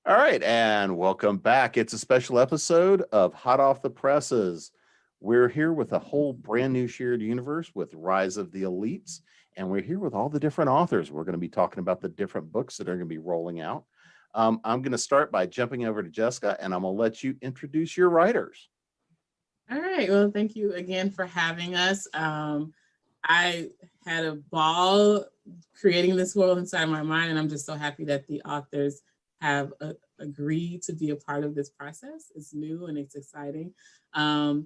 All right, and welcome back. It's a special episode of Hot Off the Presses. We're here with a whole brand new shared universe with Rise of the Elites, and we're here with all the different authors. We're going to be talking about the different books that are going to be rolling out. I'm going to start by jumping over to Jessica, and I'm going to let you introduce your writers. All right. Well, thank you again for having us. I had a ball creating this world inside my mind, and I'm just so happy that the authors have agreed to be a part of this process. It's new and it's exciting. I'll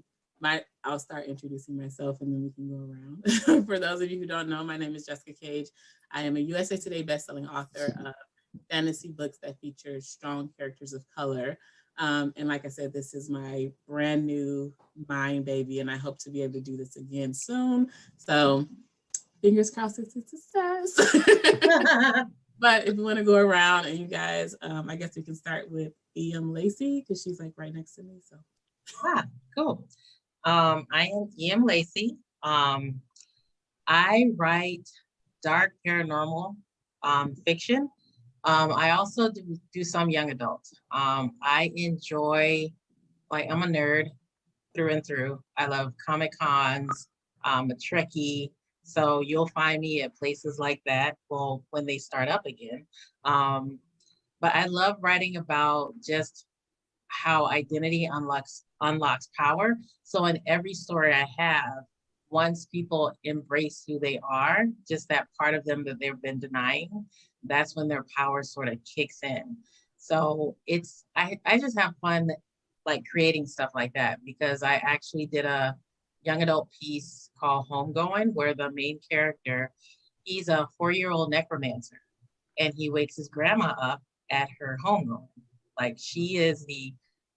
start introducing myself and then we can go around. For those of you who don't know, my name is Jessica Cage. I am a USA Today bestselling author of fantasy books that feature strong characters of color. And like I said, this is my brand new mind baby, and I hope to be able to do this again soon. So fingers crossed it's a success. But if you want to go around and you guys, I guess we can start with Lacey because she's like right next to me. So cool. I am Lacey. I write dark paranormal fiction. I also do some young adult. I enjoy, I'm a nerd through and through. I love Comic Cons. I'm a Trekkie. So you'll find me at places like that, well, when they start up again. But I love writing about just how identity unlocks power. So in every story I have, once people embrace who they are, just that part of them that they've been denying, that's when their power sort of kicks in. So I just have fun like creating stuff like that, because I actually did a young adult piece called Homegoing, where the main character, he's a 4-year-old necromancer, and he wakes his grandma up at her homegoing. Like, she is the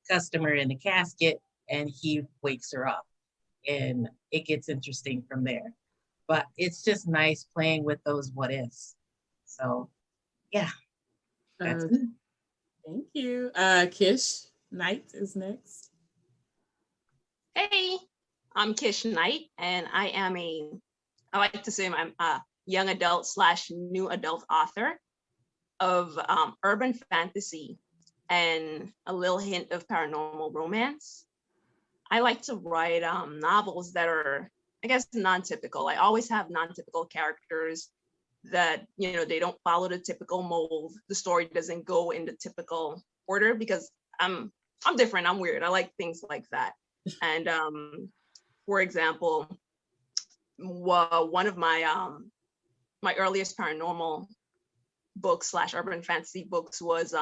customer in the casket, and he wakes her up, and it gets interesting from there. But it's just nice playing with those what ifs. So yeah, that's it. Thank you. Kish Knight is next. Hey, I'm Kish Knight, and I like to say I'm a young adult / new adult author of urban fantasy and a little hint of paranormal romance. I like to write novels that are, I guess, non-typical. I always have non-typical characters that, they don't follow the typical mold. The story doesn't go in the typical order because I'm different. I'm weird. I like things like that. And for example, one of my my earliest paranormal books / urban fantasy books was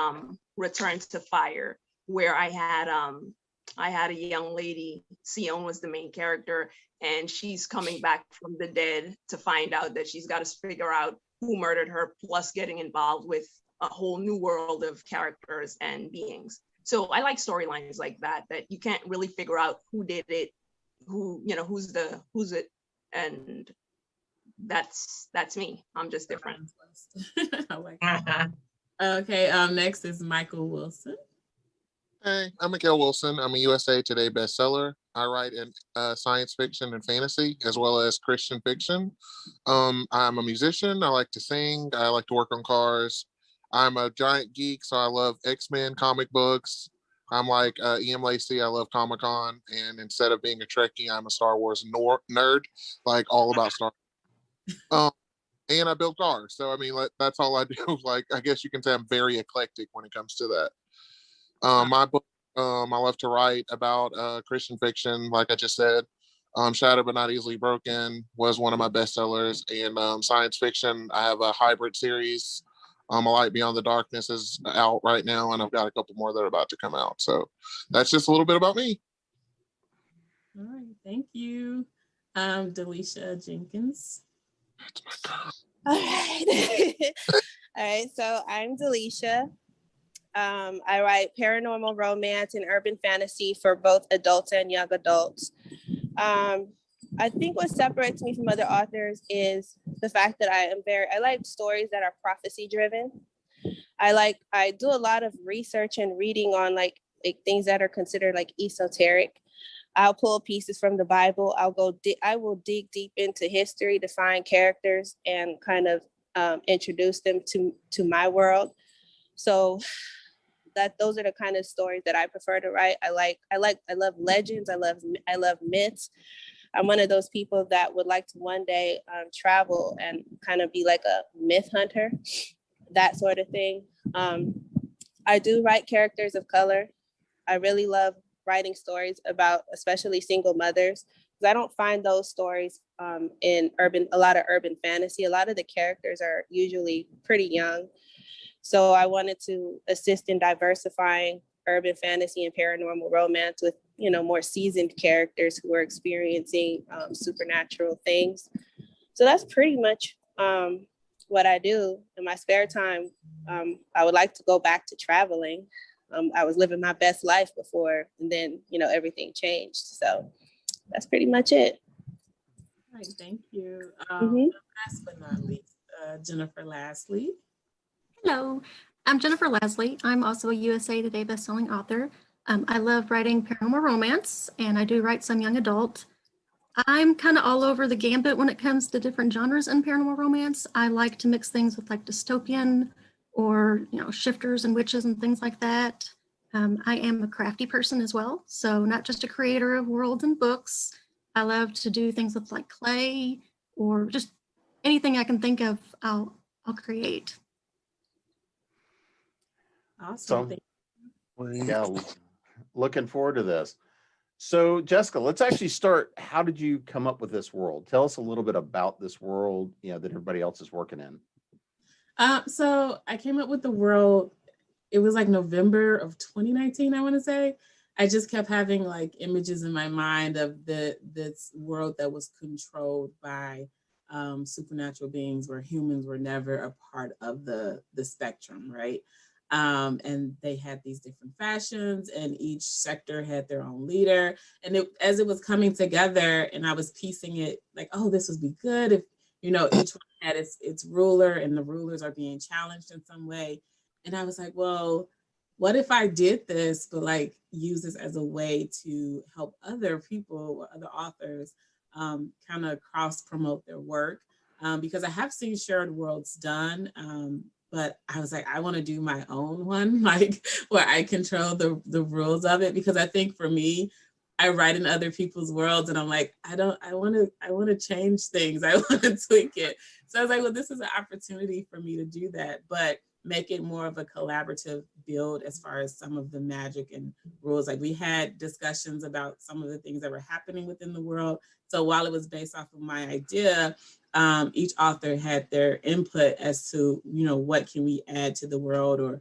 Return to Fire, where I had a young lady, Sion was the main character, and she's coming back from the dead to find out that she's got to figure out who murdered her, plus getting involved with a whole new world of characters and beings. So I like storylines like that you can't really figure out who did it, who's it, and that's me. I'm just different. I like that. Okay, next is Mikel Wilson. Hey, I'm Mikel Wilson. I'm a USA Today bestseller. I write in science fiction and fantasy, as well as Christian fiction. I'm a musician. I like to sing. I like to work on cars. I'm a giant geek, so I love X-Men comic books. I'm like Lacey. I love Comic-Con, and instead of being a Trekkie, I'm a Star Wars nerd, like all about Star Wars. And I build cars. So, I mean, that's all I do. Like, I guess you can say I'm very eclectic when it comes to that. My book, I love to write about Christian fiction, like I just said. Shattered but Not Easily Broken was one of my bestsellers. And science fiction, I have a hybrid series. A Light Beyond the Darkness is out right now, and I've got a couple more that are about to come out. So that's just a little bit about me. All right, thank you. Delizhia Jenkins. All right. All right, so I'm Delizhia. I write paranormal romance and urban fantasy for both adults and young adults. I think what separates me from other authors is the fact that I like stories that are prophecy driven. I do a lot of research and reading on like things that are considered like esoteric. I'll pull pieces from the Bible. I will dig deep into history to find characters and kind of introduce them to my world. So those are the kind of stories that I prefer to write. I love legends. I love myths. I'm one of those people that would like to one day travel and kind of be like a myth hunter, that sort of thing. I do write characters of color. I really love writing stories about especially single mothers, because I don't find those stories in a lot of urban fantasy. A lot of the characters are usually pretty young. So I wanted to assist in diversifying urban fantasy and paranormal romance with, more seasoned characters who are experiencing supernatural things. So that's pretty much what I do in my spare time. I would like to go back to traveling. I was living my best life before, and then, everything changed. So that's pretty much it. All right, thank you. Mhm. Last but not least, Jennifer Laslie. Hello, I'm Jennifer Laslie. I'm also a USA Today bestselling author. I love writing paranormal romance, and I do write some young adult. I'm kind of all over the gambit when it comes to different genres in paranormal romance. I like to mix things with like dystopian or, shifters and witches and things like that. I am a crafty person as well, so not just a creator of worlds and books. I love to do things with like clay or just anything I can think of, I'll create. Awesome. Yeah, looking forward to this. So Jessica, let's actually start. How did you come up with this world? Tell us a little bit about this world, that everybody else is working in. So I came up with the world, it was like November of 2019, I want to say. I just kept having like images in my mind of this world that was controlled by supernatural beings, where humans were never a part of the spectrum, right? And they had these different fashions, and each sector had their own leader. And as it was coming together, and I was piecing it like, oh, this would be good if, each one had its ruler, and the rulers are being challenged in some way. And I was like, well, what if I did this, but like use this as a way to help other people or other authors kind of cross promote their work? Because I have seen shared worlds done, but I was like, I want to do my own one, like where I control the rules of it. Because I think for me, I write in other people's worlds, and I'm like, I want to change things. I want to tweak it. So I was like, well, this is an opportunity for me to do that, but make it more of a collaborative build as far as some of the magic and rules. Like we had discussions about some of the things that were happening within the world. So while it was based off of my idea, each author had their input as to, what can we add to the world, or,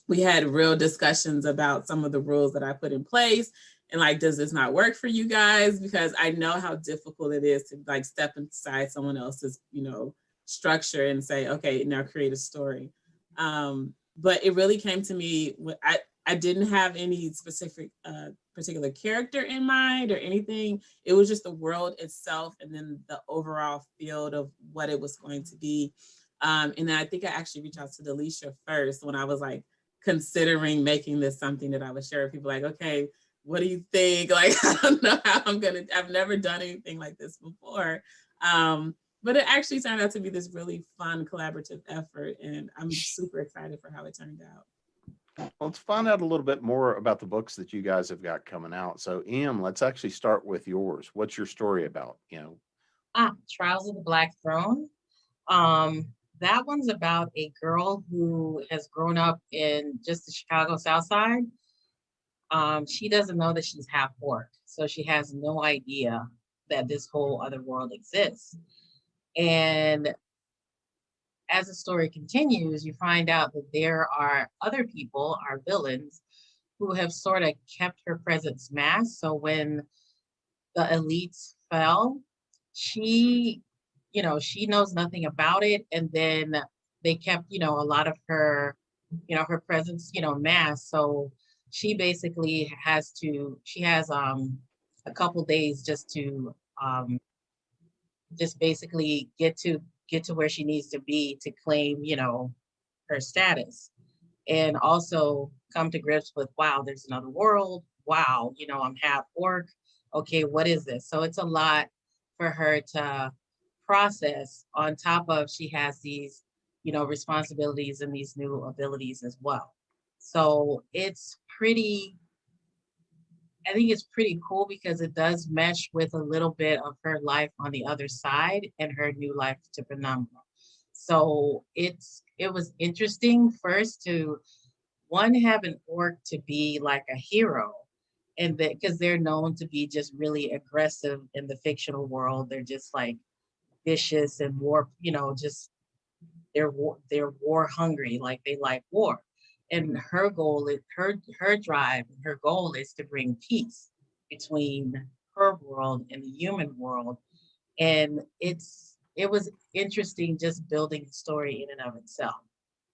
we had real discussions about some of the rules that I put in place, and like, does this not work for you guys? Because I know how difficult it is to like step inside someone else's, structure and say, okay, now create a story. But it really came to me, I didn't have any specific particular character in mind or anything. It was just the world itself, and then the overall field of what it was going to be. And then I think I actually reached out to Delisha first when I was like considering making this something that I would share with people, like, okay, what do you think? Like, I don't know how I've never done anything like this before. But it actually turned out to be this really fun collaborative effort, and I'm super excited for how it turned out. Let's find out a little bit more about the books that you guys have got coming out. So Em, let's actually start with yours. What's your story about? Trials of the Black Throne. That one's about a girl who has grown up in just the Chicago South Side. She doesn't know that she's half orc, so she has no idea that this whole other world exists. And as the story continues, you find out that there are other people, our villains, who have sort of kept her presence masked. So when the elites fell, she knows nothing about it. And then they kept, a lot of her, her presence, masked. So she basically has a couple days just to just basically get to where she needs to be to claim, her status. And also come to grips with, wow, there's another world. Wow, I'm half orc. Okay, what is this? So it's a lot for her to process, on top of she has these, responsibilities and these new abilities as well. So I think it's pretty cool because it does mesh with a little bit of her life on the other side and her new life to Penumbra. So it was interesting first to have an orc to be like a hero, and that because they're known to be just really aggressive in the fictional world. They're just like vicious and war, just they're war hungry, like they like war. And her goal is her drive, her goal is to bring peace between her world and the human world. And it was interesting just building the story in and of itself.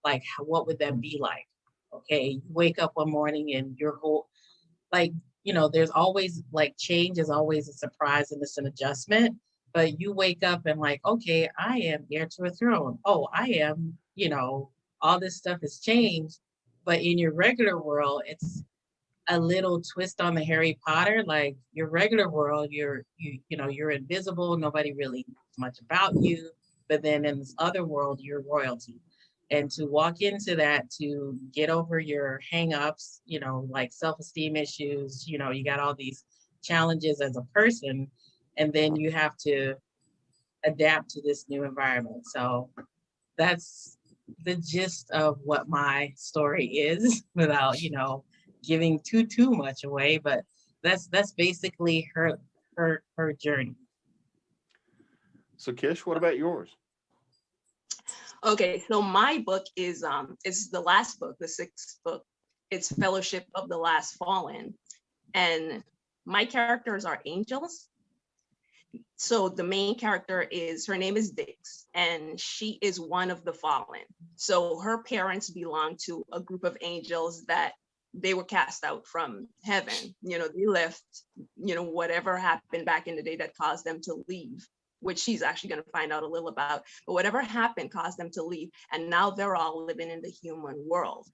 Like, what would that be like? Okay, you wake up one morning and your whole, like, there's always, like, change is always a surprise and it's an adjustment. But you wake up and like, okay, I am heir to a throne. Oh, I am, all this stuff has changed. But in your regular world, it's a little twist on the Harry Potter. Like, your regular world, you're invisible. Nobody really knows much about you. But then in this other world, you're royalty. And to walk into that, to get over your hangups, like self-esteem issues, you got all these challenges as a person, and then you have to adapt to this new environment. So that's the gist of what my story is, without giving too much away. But that's basically her journey. So Kish, what about yours? Okay, so my book is the last book, the sixth book. It's Fellowship of the Last Fallen, and my characters are angels. So the main character her name is Dix, and she is one of the fallen. So her parents belong to a group of angels that they were cast out from heaven. They left, whatever happened back in the day that caused them to leave, which she's actually going to find out a little about. But whatever happened caused them to leave, and now they're all living in the human world.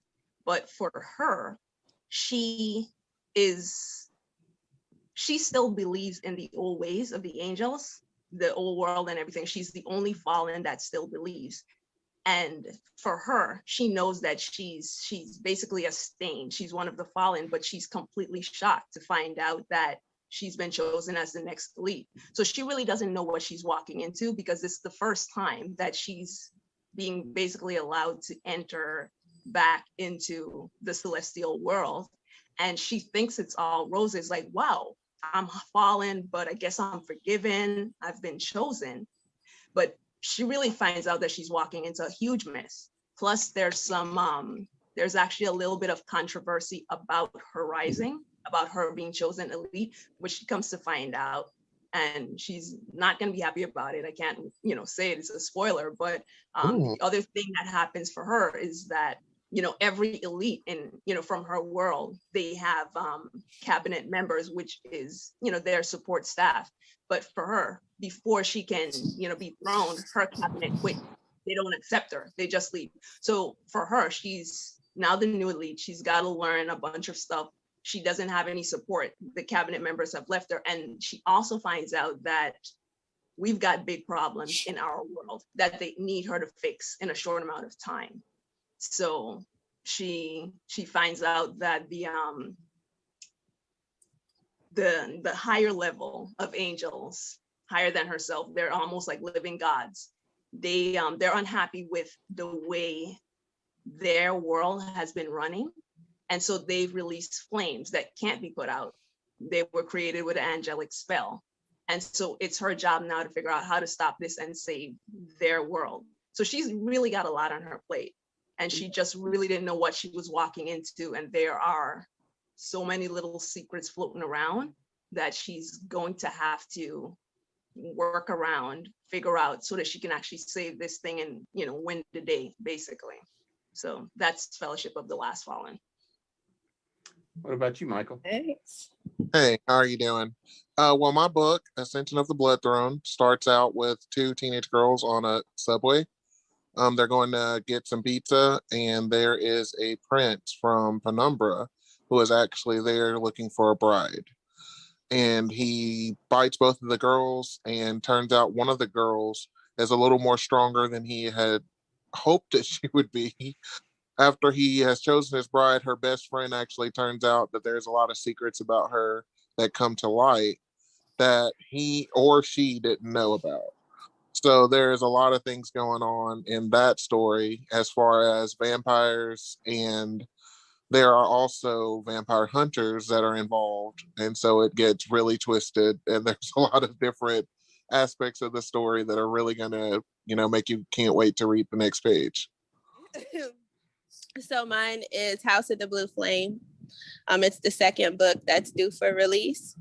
But for her, she still believes in the old ways of the angels, the old world and everything. She's the only fallen that still believes. And for her, she knows that she's basically a stain. She's one of the fallen, but she's completely shocked to find out that she's been chosen as the next elite. So she really doesn't know what she's walking into, because this is the first time that she's being basically allowed to enter back into the celestial world. And she thinks it's all roses, like, wow, I'm fallen, but I guess I'm forgiven. I've been chosen. But she really finds out that she's walking into a huge mess. Plus, there's actually a little bit of controversy about her rising, about her being chosen elite, which she comes to find out. And she's not going to be happy about it. I can't, say it's a spoiler, but the other thing that happens for her is that every elite in, from her world, they have cabinet members, which is, their support staff. But for her, before she can, be thrown, her cabinet quit. They don't accept her. They just leave. So for her, she's now the new elite. She's got to learn a bunch of stuff. She doesn't have any support. The cabinet members have left her. And she also finds out that we've got big problems in our world that they need her to fix in a short amount of time. So she finds out that the higher level of angels, higher than herself, they're almost like living gods. They're unhappy with the way their world has been running, and so they've released flames that can't be put out. They were created with an angelic spell, and so it's her job now to figure out how to stop this and save their world. So she's really got a lot on her plate. And she just really didn't know what she was walking into. And there are so many little secrets floating around that she's going to have to work around, figure out, so that she can actually save this thing and, win the day, basically. So that's Fellowship of the Last Fallen. What about you, Michael? Thanks. Hey, how are you doing? Well, my book, Ascension of the Blood Throne, starts out with two teenage girls on a subway. They're going to get some pizza, and there is a prince from Penumbra who is actually there looking for a bride. And he bites both of the girls, and turns out one of the girls is a little more stronger than he had hoped that she would be. After he has chosen his bride, her best friend actually turns out that there's a lot of secrets about her that come to light that he or she didn't know about. So there's a lot of things going on in that story as far as vampires, and there are also vampire hunters that are involved. And so it gets really twisted, and there's a lot of different aspects of the story that are really going to, make you can't wait to read the next page. So mine is House of the Blue Flame. It's the second book that's due for release.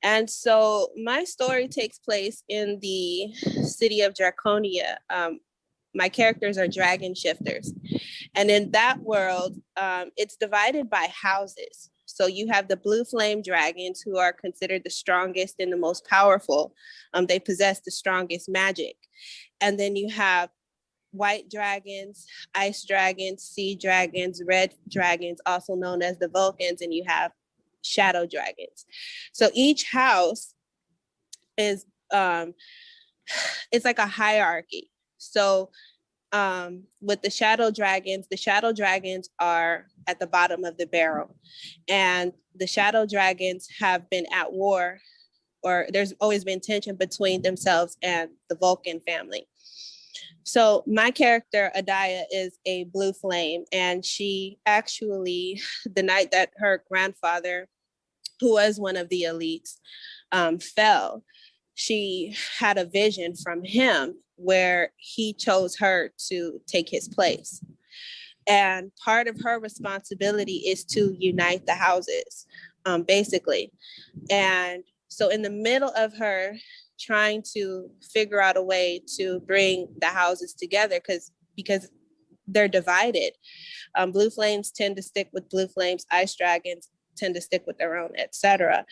And so my story takes place in the city of Draconia. My characters are dragon shifters. And in that world, it's divided by houses. So you have the blue flame dragons, who are considered the strongest and the most powerful. They possess the strongest magic. And then you have white dragons, ice dragons, sea dragons, red dragons, also known as the Vulcans, and you have shadow dragons. So each house is it's like a hierarchy. So with the shadow dragons are at the bottom of the barrel, and the shadow dragons have been at war, or there's always been tension between themselves and the Vulcan family. So my character, Adaya, is a blue flame, and she actually, the night that her grandfather, who was one of the elites, fell, she had a vision from him where he chose her to take his place. And part of her responsibility is to unite the houses, basically. And so in the middle of her trying to figure out a way to bring the houses together, because they're divided. Blue flames tend to stick with blue flames, ice dragons tend to stick with their own, etc.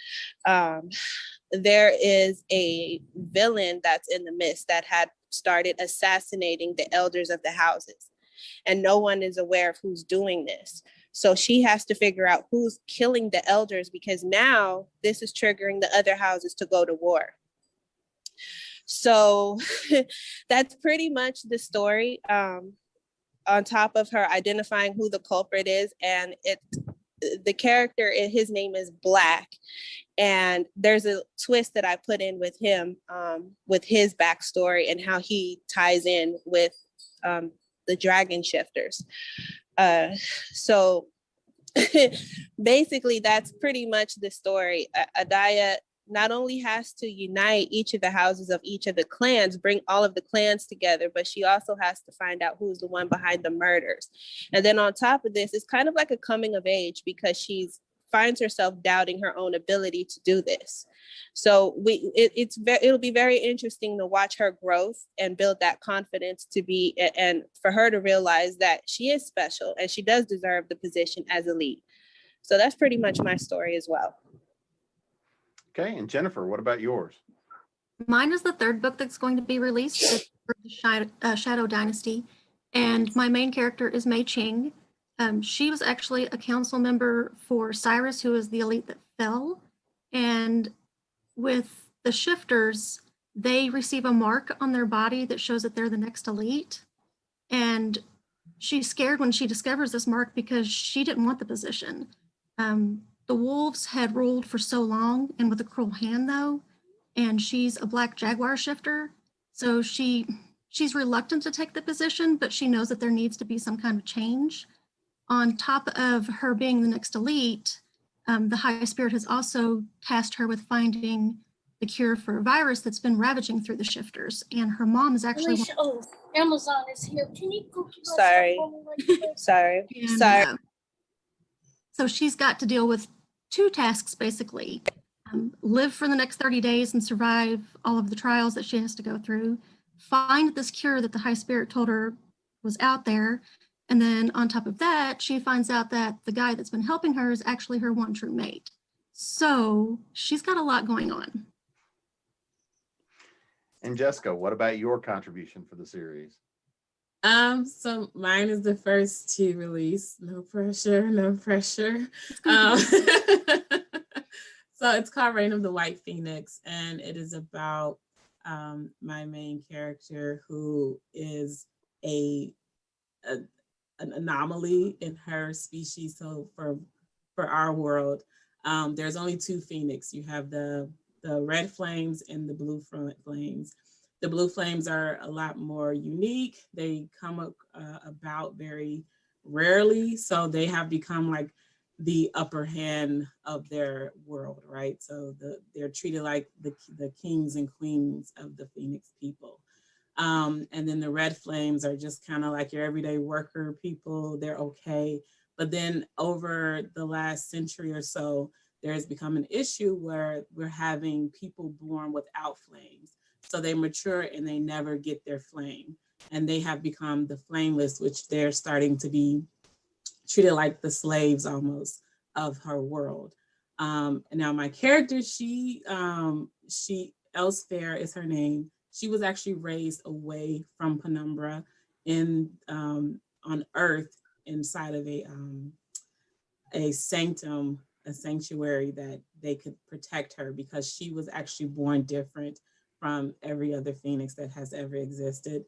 There is a villain that's in the midst that had started assassinating the elders of the houses, and no one is aware of who's doing this. So she has to figure out who's killing the elders, because now this is triggering the other houses to go to war. So that's pretty much the story. On top of her identifying who the culprit is, and the character, his name is Black, and there's a twist that I put in with him, with his backstory and how he ties in with the dragon shifters. So basically, that's pretty much the story. Adaya not only has to unite each of the houses of each of the clans, bring all of the clans together, but she also has to find out who's the one behind the murders. And then on top of this, it's kind of like a coming of age, because she finds herself doubting her own ability to do this. So it'll be very interesting to watch her growth and build that confidence and for her to realize that she is special and she does deserve the position as elite. So that's pretty much my story as well. Okay, and Jennifer, what about yours? Mine is the third book that's going to be released. It's for the Shadow Dynasty, and my main character is Mei Ching. She was actually a council member for Cyrus, who was the elite that fell. And with the shifters, they receive a mark on their body that shows that they're the next elite. And she's scared when she discovers this mark, because she didn't want the position. The wolves had ruled for so long, and with a cruel hand though, and she's a black jaguar shifter. So she's reluctant to take the position, but she knows that there needs to be some kind of change. On top of her being the next elite, the High Spirit has also tasked her with finding the cure for a virus that's been ravaging through the shifters. And her mom is actually... Amazon is here. Can you go to Sorry. So she's got to deal with two tasks, basically. Live for the next 30 days and survive all of the trials that she has to go through. Find this cure that the High Spirit told her was out there. And then on top of that, she finds out that the guy that's been helping her is actually her one true mate. So she's got a lot going on. And Jessica, what about your contribution for the series? So mine is the first to release. No pressure. So it's called Reign of the White Phoenix, and it is about my main character, who is a an anomaly in her species. So for our world, there's only two phoenix. You have the red flames and the blue flames. The blue flames are a lot more unique. They come up about very rarely, so they have become like the upper hand of their world, right? So they're treated like the kings and queens of the Phoenix people. And then the red flames are just kind of like your everyday worker people. They're okay. But then over the last century or so, there has become an issue where we're having people born without flames. So they mature and they never get their flame. And they have become the flameless, which they're starting to be treated like the slaves almost of her world. And now my character, she Elsfair is her name. She was actually raised away from Penumbra on Earth inside of a sanctum, a sanctuary that they could protect her because she was actually born different from every other Phoenix that has ever existed.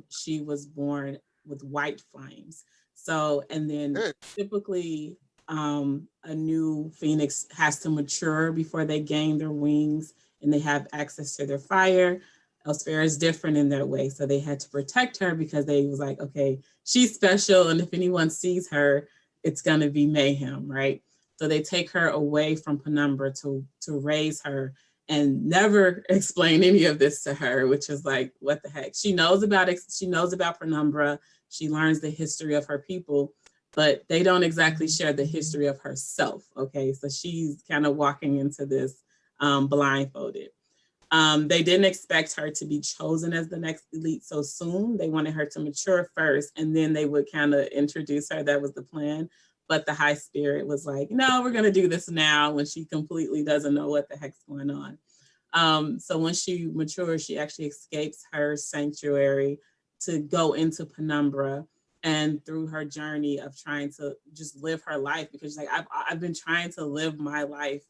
She was born with white flames. So, and then typically a new Phoenix has to mature before they gain their wings and they have access to their fire. Elsfair is different in that way. So they had to protect her because they was like, okay, she's special. And if anyone sees her, it's gonna be mayhem, right? So they take her away from Penumbra to raise her and never explain any of this to her, which is like, what the heck? She knows about it. She knows about Penumbra. She learns the history of her people, but they don't exactly share the history of herself, okay? So she's kind of walking into this blindfolded. They didn't expect her to be chosen as the next elite so soon. They wanted her to mature first, and then they would kind of introduce her. That was the plan. But the High Spirit was like, no, we're going to do this now, when she completely doesn't know what the heck's going on. So when she matures, she actually escapes her sanctuary to go into Penumbra. And through her journey of trying to just live her life, because she's like, I've been trying to live my life,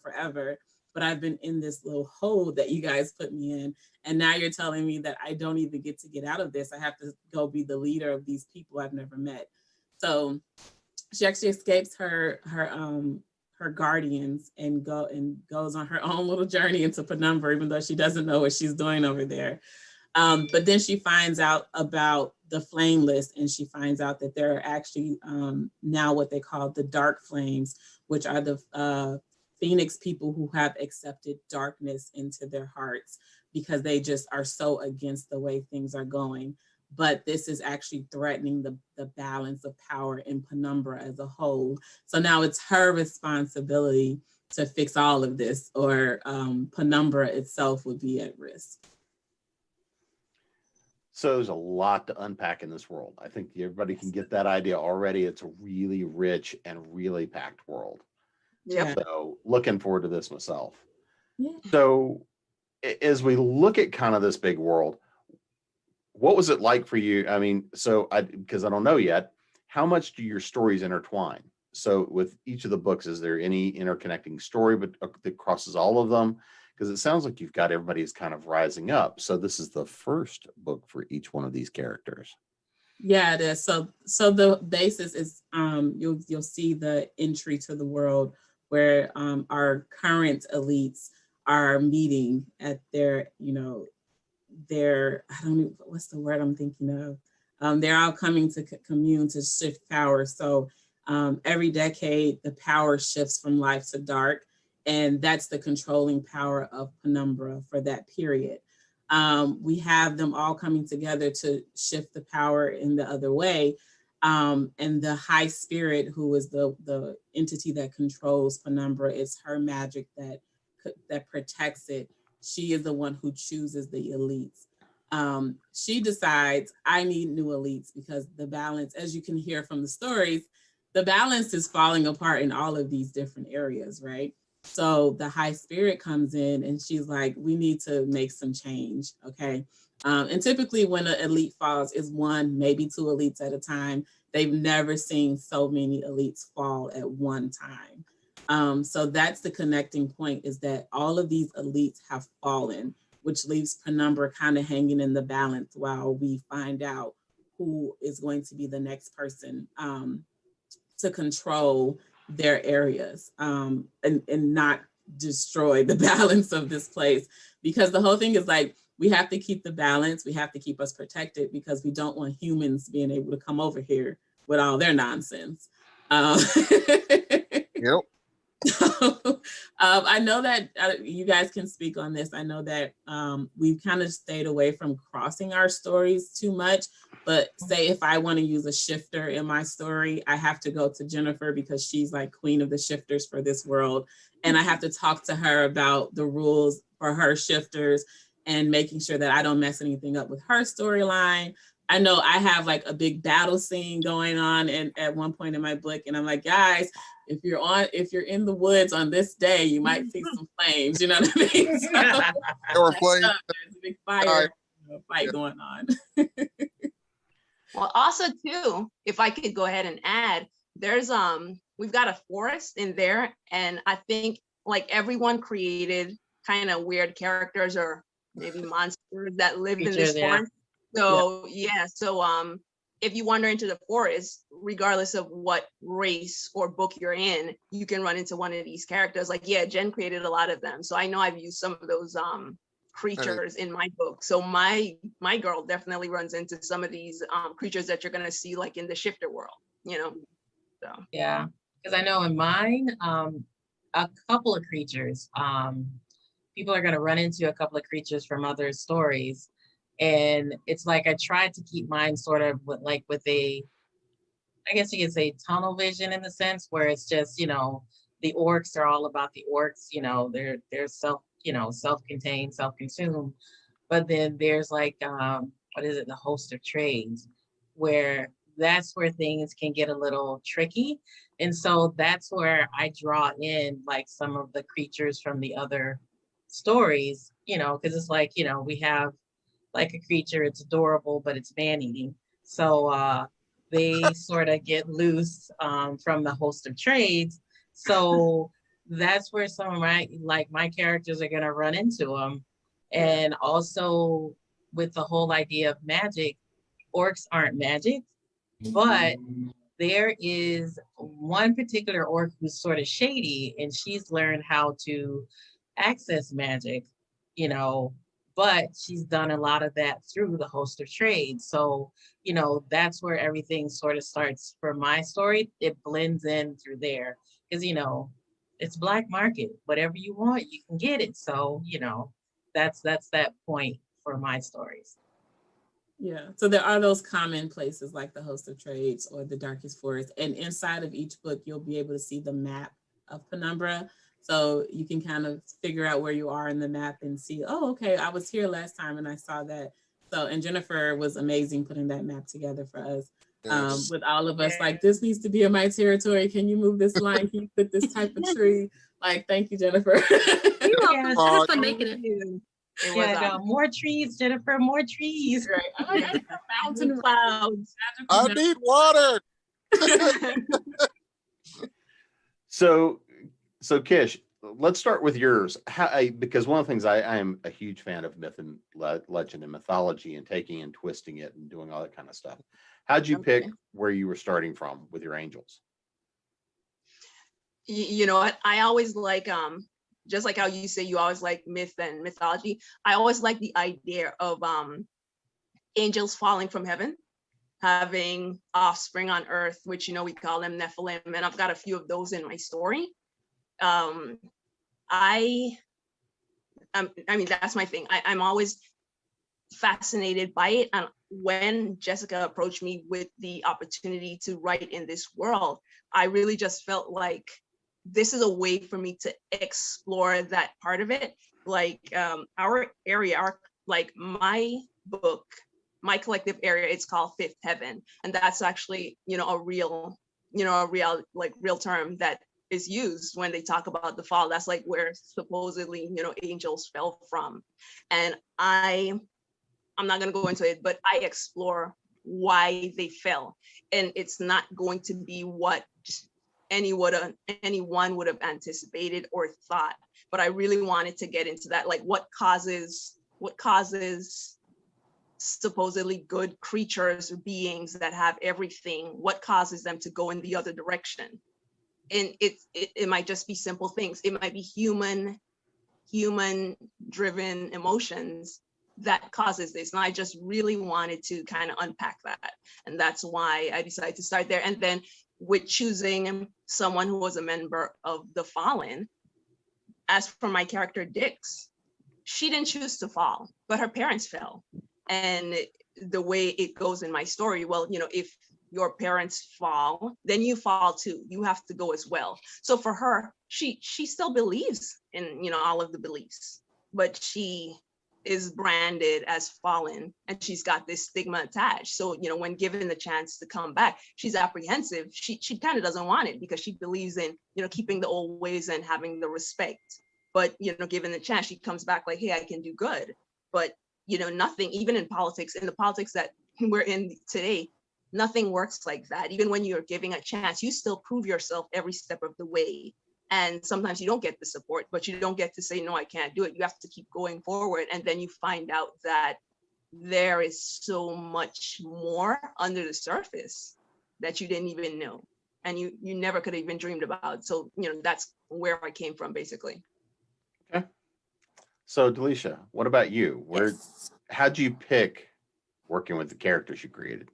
forever, but I've been in this little hole that you guys put me in. And now you're telling me that I don't even get to get out of this. I have to go be the leader of these people I've never met. So she actually escapes her guardians and goes on her own little journey into Penumbra, even though she doesn't know what she's doing over there. But then she finds out about the flame list, and she finds out that there are actually now what they call the dark flames, which are the Phoenix people who have accepted darkness into their hearts because they just are so against the way things are going. But this is actually threatening the balance of power in Penumbra as a whole. So now it's her responsibility to fix all of this, or Penumbra itself would be at risk. So there's a lot to unpack in this world. I think everybody can get that idea already. It's a really rich and really packed world. Yep. So looking forward to this myself. Yeah. So as we look at kind of this big world, what was it like for you? I mean, because I don't know yet, how much do your stories intertwine? So with each of the books, is there any interconnecting story that crosses all of them? Because it sounds like you've got everybody's kind of rising up. So this is the first book for each one of these characters. Yeah, it is. So the basis is you'll see the entry to the world where our current elites are meeting at their I don't know what's the word I'm thinking of. They're all coming to commune to shift power. So every decade, the power shifts from light to dark, and that's the controlling power of Penumbra for that period. We have them all coming together to shift the power in the other way. And the High Spirit, who is the entity that controls Penumbra, it's her magic that protects it. She is the one who chooses the elites. She decides, I need new elites, because the balance, as you can hear from the stories, the balance is falling apart in all of these different areas, right? So the High Spirit comes in and she's like, we need to make some change, okay? And typically when an elite falls, is one, maybe two elites at a time. They've never seen so many elites fall at one time. So that's the connecting point, is that all of these elites have fallen, which leaves Penumbra kind of hanging in the balance while we find out who is going to be the next person to control their areas and not destroy the balance of this place. Because the whole thing is like, we have to keep the balance. We have to keep us protected because we don't want humans being able to come over here with all their nonsense. Yep. I know that you guys can speak on this. I know that we've kind of stayed away from crossing our stories too much. But say if I want to use a shifter in my story, I have to go to Jennifer because she's like queen of the shifters for this world. And I have to talk to her about the rules for her shifters and making sure that I don't mess anything up with her storyline. I know I have like a big battle scene going on and at one point in my book, and I'm like, guys, if you're in the woods on this day, you might see some flames. You know what I mean? So, Or flames. there's a big fire fight going on. Well, also too, if I could go ahead and add, there's we've got a forest in there, and I think like everyone created kind of weird characters or maybe monsters that lived in this forest. So so if you wander into the forest, regardless of what race or book you're in, you can run into one of these characters. Like, Jen created a lot of them. So I know I've used some of those creatures in my book. So my girl definitely runs into some of these creatures that you're gonna see like in the shifter world, So Yeah, because I know in mine, a couple of creatures, people are gonna run into a couple of creatures from other stories. And it's like I tried to keep mine sort of with a, I guess you could say tunnel vision in the sense where it's just, the orcs are all about the orcs, they're self-contained, self-consumed. But then there's like, the host of trades, where that's where things can get a little tricky. And so that's where I draw in like some of the creatures from the other stories, because it's like, we have like a creature, it's adorable, but it's man-eating. So they sort of get loose from the host of trades. So that's where some of my characters are gonna run into them. And also with the whole idea of magic, orcs aren't magic, but there is one particular orc who's sort of shady, and she's learned how to access magic, but she's done a lot of that through the host of trade. So, that's where everything sort of starts for my story. It blends in through there because, it's black market. Whatever you want, you can get it. So, that's that point for my stories. Yeah, so there are those common places like the host of trades or the darkest forest. And inside of each book, you'll be able to see the map of Penumbra. So you can kind of figure out where you are in the map and see, oh, okay, I was here last time and I saw that. So, and Jennifer was amazing putting that map together for us. With all of us, like, this needs to be in my territory. Can you move this line? Can you put this type of tree? Like, thank you, Jennifer. You're welcome. I had fun making it. More trees, Jennifer, more trees. Right. Mountain clouds. I need water. So Kish, let's start with yours. Because one of the things I am a huge fan of myth and legend and mythology and taking and twisting it and doing all that kind of stuff. How'd you pick where you were starting from with your angels? You know what? I always like, just like how you say you always like myth and mythology, I always like the idea of angels falling from heaven, having offspring on earth, which, we call them Nephilim. And I've got a few of those in my story. I mean, that's my thing. I'm always fascinated by it. And when Jessica approached me with the opportunity to write in this world, I really just felt like this is a way for me to explore that part of it. Like our area, my book, my collective area, it's called Fifth Heaven. And that's actually, a real term that is used when they talk about the fall. That's like where supposedly, angels fell from. And I'm not going to go into it, but I explore why they fell. And it's not going to be what anyone would have anticipated or thought. But I really wanted to get into that, like what causes supposedly good creatures or beings that have everything, what causes them to go in the other direction? And it might just be simple things. It might be human driven emotions that causes this. And I just really wanted to kind of unpack that. And that's why I decided to start there. And then with choosing someone who was a member of the Fallen, as for my character Dix, she didn't choose to fall, but her parents fell. And the way it goes in my story, well, you know, if your parents fall, then you fall too. You have to go as well. So for her, she still believes in, you know, all of the beliefs, but she is branded as fallen and she's got this stigma attached. So, you know, when given the chance to come back, she's apprehensive. She kind of doesn't want it because she believes in, you know, keeping the old ways and having the respect. But, you know, given the chance, she comes back like, hey, I can do good. But, you know, nothing, even in politics, in the politics that we're in today, nothing works like that. Even when you're giving a chance, you still prove yourself every step of the way. And sometimes you don't get the support, but you don't get to say, no, I can't do it. You have to keep going forward. And then you find out that there is so much more under the surface that you didn't even know. And you never could have even dreamed about. So, you know, that's where I came from, basically. Okay. So Delizhia, what about you? How'd you pick working with the characters you created?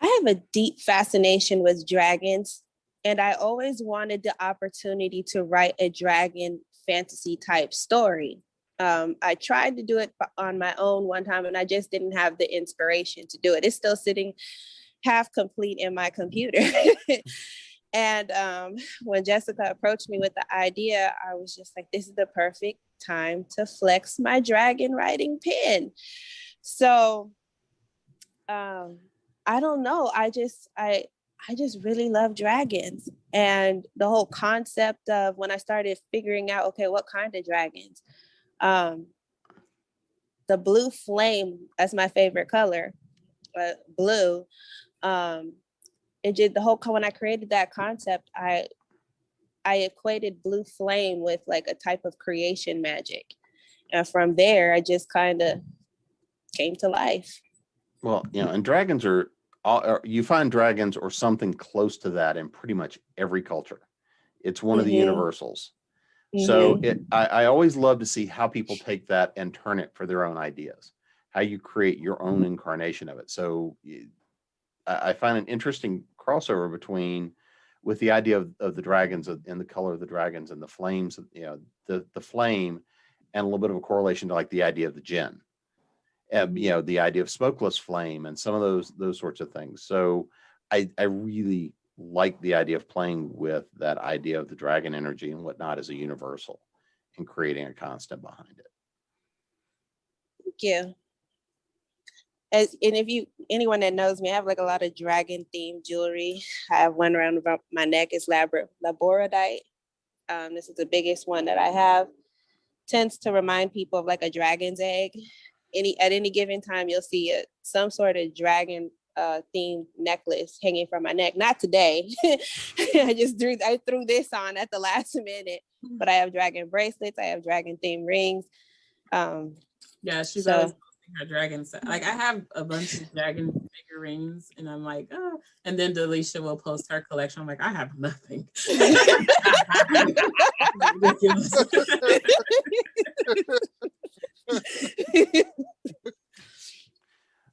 I have a deep fascination with dragons, and I always wanted the opportunity to write a dragon fantasy type story. I tried to do it on my own one time, and I just didn't have the inspiration to do it. It's still sitting half complete in my computer. And when Jessica approached me with the idea, I was just like, this is the perfect time to flex my dragon writing pen. So I don't know. I just really love dragons. And the whole concept of when I started figuring out, okay, what kind of dragons? The blue flame, that's my favorite color, blue. It did the whole, when I created that concept, I equated blue flame with like a type of creation magic. And from there, I just kind of came to life. Well, you know, and dragons you find dragons or something close to that in pretty much every culture. It's one of the universals. So I always love to see how people take that and turn it for their own ideas, how you create your own incarnation of it. So I find an interesting crossover with the idea of the dragons and the color of the dragons and the flames, you know, the flame, and a little bit of a correlation to like the idea of the djinn. You know, the idea of smokeless flame and some of those sorts of things. So I really like the idea of playing with that idea of the dragon energy and whatnot as a universal and creating a constant behind it. Thank you. And if anyone that knows me, I have like a lot of dragon themed jewelry. I have one around my neck. It's laboradite. This is the biggest one that I have. Tends to remind people of like a dragon's egg. At any given time, you'll see some sort of dragon themed necklace hanging from my neck. Not today. I threw this on at the last minute, but I have dragon bracelets. I have dragon themed rings. Yeah, she's always posting her dragon set. Like I have a bunch of dragon figurines, and I'm like, oh. And then Delizhia will post her collection. I'm like, I have nothing.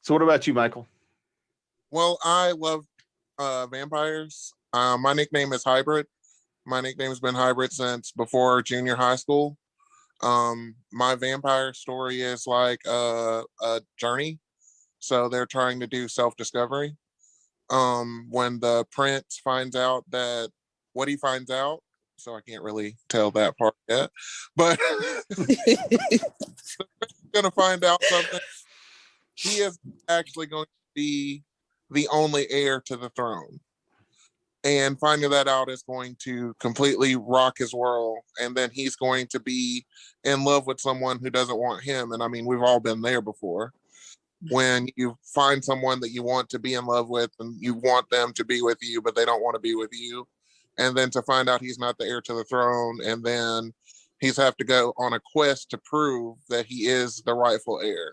So what about you, Michael? Well, I love vampires. My nickname is Hybrid. My nickname has been Hybrid since before junior high school. My vampire story is like a journey. So they're trying to do self-discovery. When the prince finds out what he finds out, so I can't really tell that part yet, but gonna find out something. He is actually going to be the only heir to the throne, and finding that out is going to completely rock his world. And then he's going to be in love with someone who doesn't want him. And I mean, we've all been there before, when you find someone that you want to be in love with and you want them to be with you, but they don't want to be with you. And then to find out he's not the heir to the throne, and then he's have to go on a quest to prove that he is the rightful heir.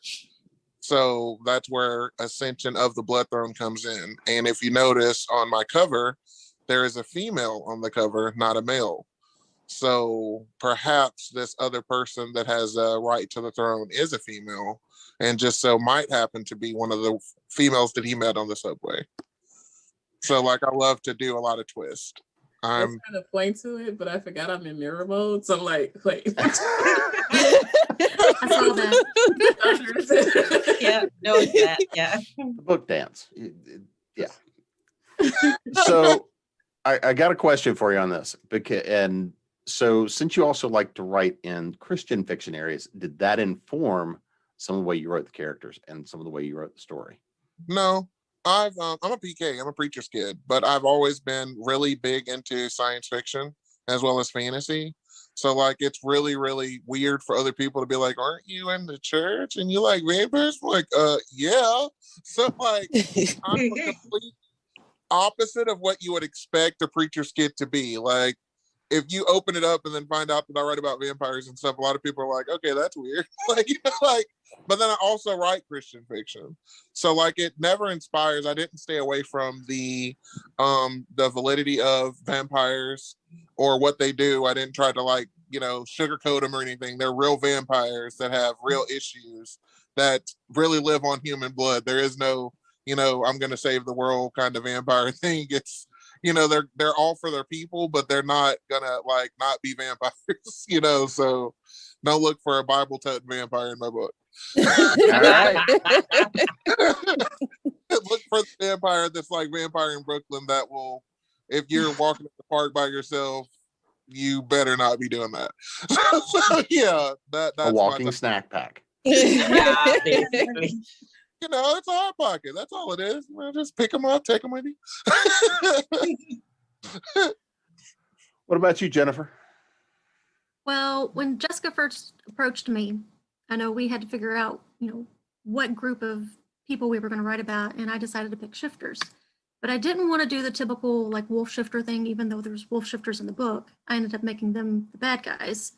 So that's where Ascension of the Blood Throne comes in. And if you notice on my cover, there is a female on the cover, not a male. So perhaps this other person that has a right to the throne is a female, and just so might happen to be one of the females that he met on the subway. So like I love to do a lot of twists. I was trying to point to it, but I forgot I'm in mirror mode. So I'm like, wait. I saw that. Yeah, no, it's that. Yeah. The book dance. Yeah. So I got a question for you on this. And so since you also like to write in Christian fiction areas, did that inform some of the way you wrote the characters and some of the way you wrote the story? No, I'm a PK. I'm a preacher's kid, but I've always been really big into science fiction as well as fantasy. So like, it's really, really weird for other people to be like, aren't you in the church and you like vampires? I'm like, yeah. So like, I'm a complete opposite of what you would expect a preacher's kid to be. Like, if you open it up and then find out that I write about vampires and stuff, a lot of people are like, okay, that's weird. Like, you know, like, but then I also write Christian fiction. So like, it never inspires. I didn't stay away from the validity of vampires or what they do. I didn't try to like, you know, sugarcoat them or anything. They're real vampires that have real issues that really live on human blood. There is no, you know, I'm going to save the world kind of vampire thing. It's, you know, they're all for their people, but they're not gonna like not be vampires, you know. So don't look for a Bible-toting vampire in my book. All right. Look for the vampire that's like Vampire in Brooklyn that will, if you're walking in the park by yourself, you better not be doing that. So yeah, that's A walking snack pack. Yeah, basically. You know, it's a hot pocket. That's all it is. Just pick them up, take them with you. What about you, Jennifer? Well, when Jessica first approached me, I know we had to figure out, you know, what group of people we were going to write about, and I decided to pick shifters. But I didn't want to do the typical like wolf shifter thing, even though there's wolf shifters in the book. I ended up making them the bad guys.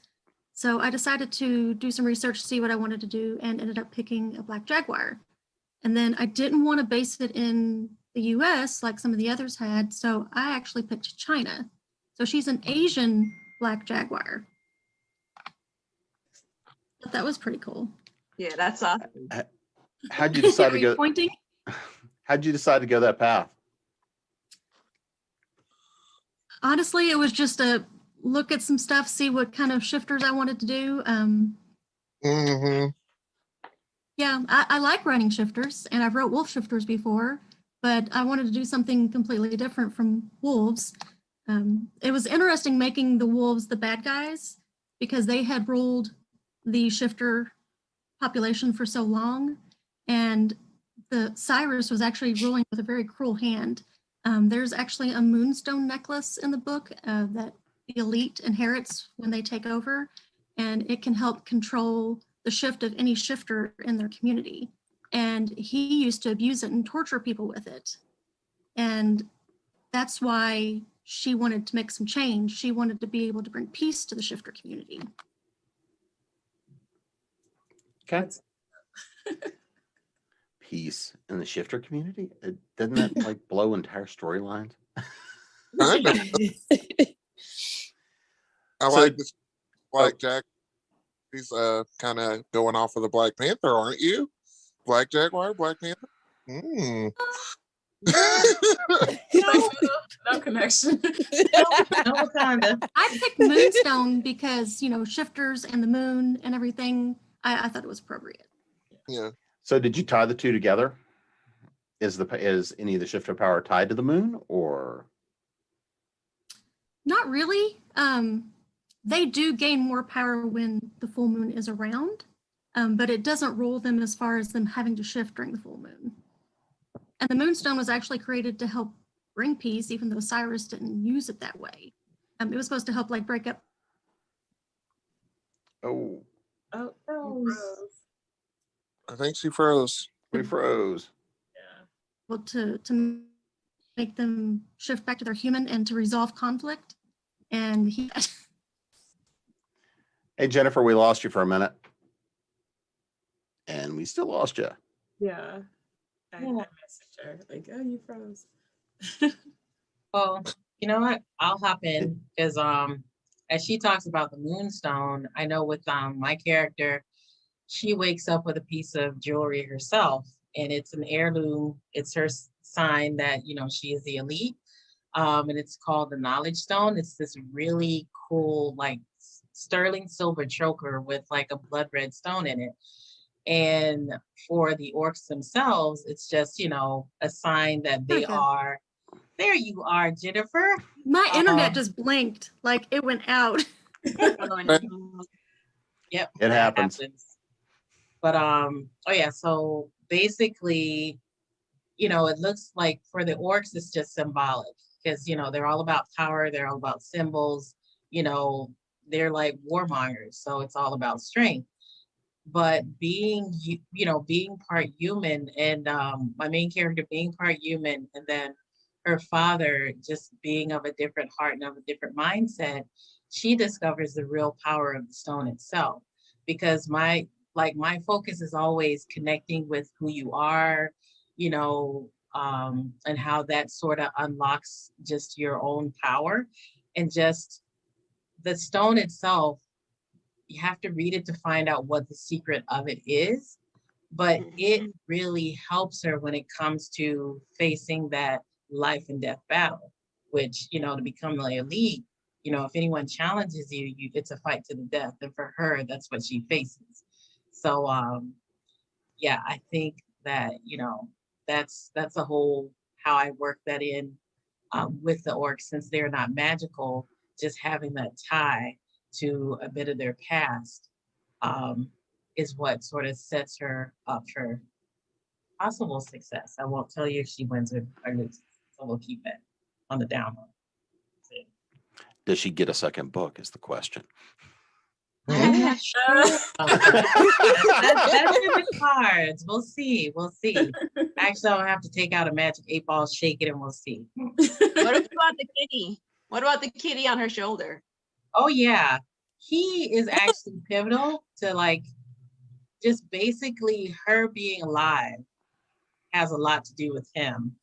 So I decided to do some research, see what I wanted to do, and ended up picking a black jaguar. And then I didn't want to base it in the US like some of the others had, so I actually picked China. So she's an Asian black jaguar. But that was pretty cool. Yeah, that's awesome. How'd you decide to Are you go? pointing? How'd you decide to go that path? Honestly, it was just a look at some stuff, see what kind of shifters I wanted to do. Yeah, I like writing shifters, and I've wrote wolf shifters before, but I wanted to do something completely different from wolves. It was interesting making the wolves the bad guys because they had ruled the shifter population for so long, and the Cyrus was actually ruling with a very cruel hand. There's actually a moonstone necklace in the book that the elite inherits when they take over, and it can help control the shift of any shifter in their community. And he used to abuse it and torture people with it. And that's why she wanted to make some change. She wanted to be able to bring peace to the shifter community. Okay. Peace in the shifter community? Doesn't that like blow entire storylines? I like this Black Jack. He's kind of going off of the Black Panther, aren't you? Black Jaguar, Black Panther. No connection. No, kinda. I picked Moonstone because, you know, shifters and the moon and everything. I thought it was appropriate. Yeah. So did you tie the two together? Is any of the shifter power tied to the moon, or? Not really. They do gain more power when the full moon is around, but it doesn't rule them as far as them having to shift during the full moon. And the moonstone was actually created to help bring peace, even though Cyrus didn't use it that way. It was supposed to help like break up. Oh, Oh, I think she froze. we froze. yeah. Well, to make them shift back to their human and to resolve conflict. And he Hey, Jennifer, we lost you for a minute. And we still lost you. Yeah. I Yeah. messaged her like, oh, you froze. Well, you know what? I'll hop in because as she talks about the moonstone, I know with my character, she wakes up with a piece of jewelry herself, and it's an heirloom. It's her sign that, you know, she is the elite. And it's called the Knowledge Stone. It's this really cool, like sterling silver choker with like a blood red stone in it. And for the orcs themselves, it's just, you know, a sign that There they we go. are. There you are, Jennifer. My internet Um, just blinked, like it went out. Yep, It that happens. But oh yeah, so basically, you know, it looks like for the orcs, it's just symbolic because, you know, they're all about power, they're all about symbols, you know, they're like warmongers, so it's all about strength. But being, you know, being part human, and my main character being part human, and then her father just being of a different heart and of a different mindset, she discovers the real power of the stone itself. Because my focus is always connecting with who you are, you know, and how that sort of unlocks just your own power. And just the stone itself, you have to read it to find out what the secret of it is, but it really helps her when it comes to facing that life and death battle, which, you know, to become the elite, you know, if anyone challenges you, it's a fight to the death. And for her, that's what she faces. So yeah, I think that, you know, that's a whole how I work that in with the orcs, since they're not magical, just having that tie to a bit of their past is what sort of sets her up for possible success. I won't tell you if she wins or loses, so we'll keep it on the down low. Does she get a second book is the question. I'm not sure. That's in the cards. We'll see. We'll see. Actually, I'll have to take out a magic 8-ball, shake it, and we'll see. What about the kitty? What about the kitty on her shoulder? Oh yeah, he is actually pivotal to like just basically her being alive has a lot to do with him.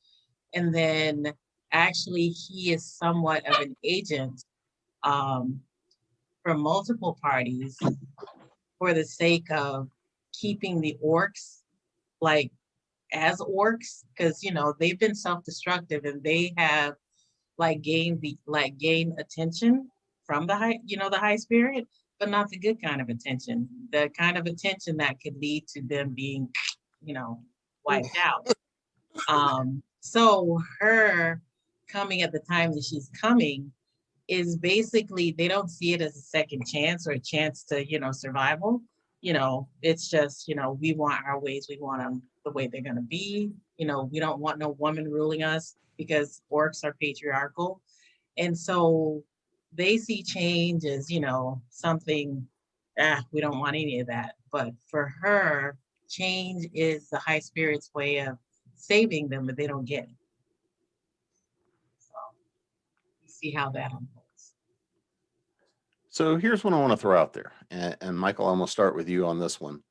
And then actually he is somewhat of an agent for multiple parties for the sake of keeping the orcs like as orcs, because, you know, they've been self-destructive and they have like gained attention from the high, you know, the high spirit, but not the good kind of attention, the kind of attention that could lead to them being, you know, wiped out. So her coming at the time that she's coming is basically, they don't see it as a second chance or a chance to, you know, survival. You know, it's just, you know, we want our ways, we want them the way they're going to be. You know, we don't want no woman ruling us because orcs are patriarchal. And so they see change as, you know, something, we don't want any of that. But for her, change is the high spirit's way of saving them, but they don't get it. So you see how that unfolds. So here's what I want to throw out there. And Michael, I'm going to start with you on this one.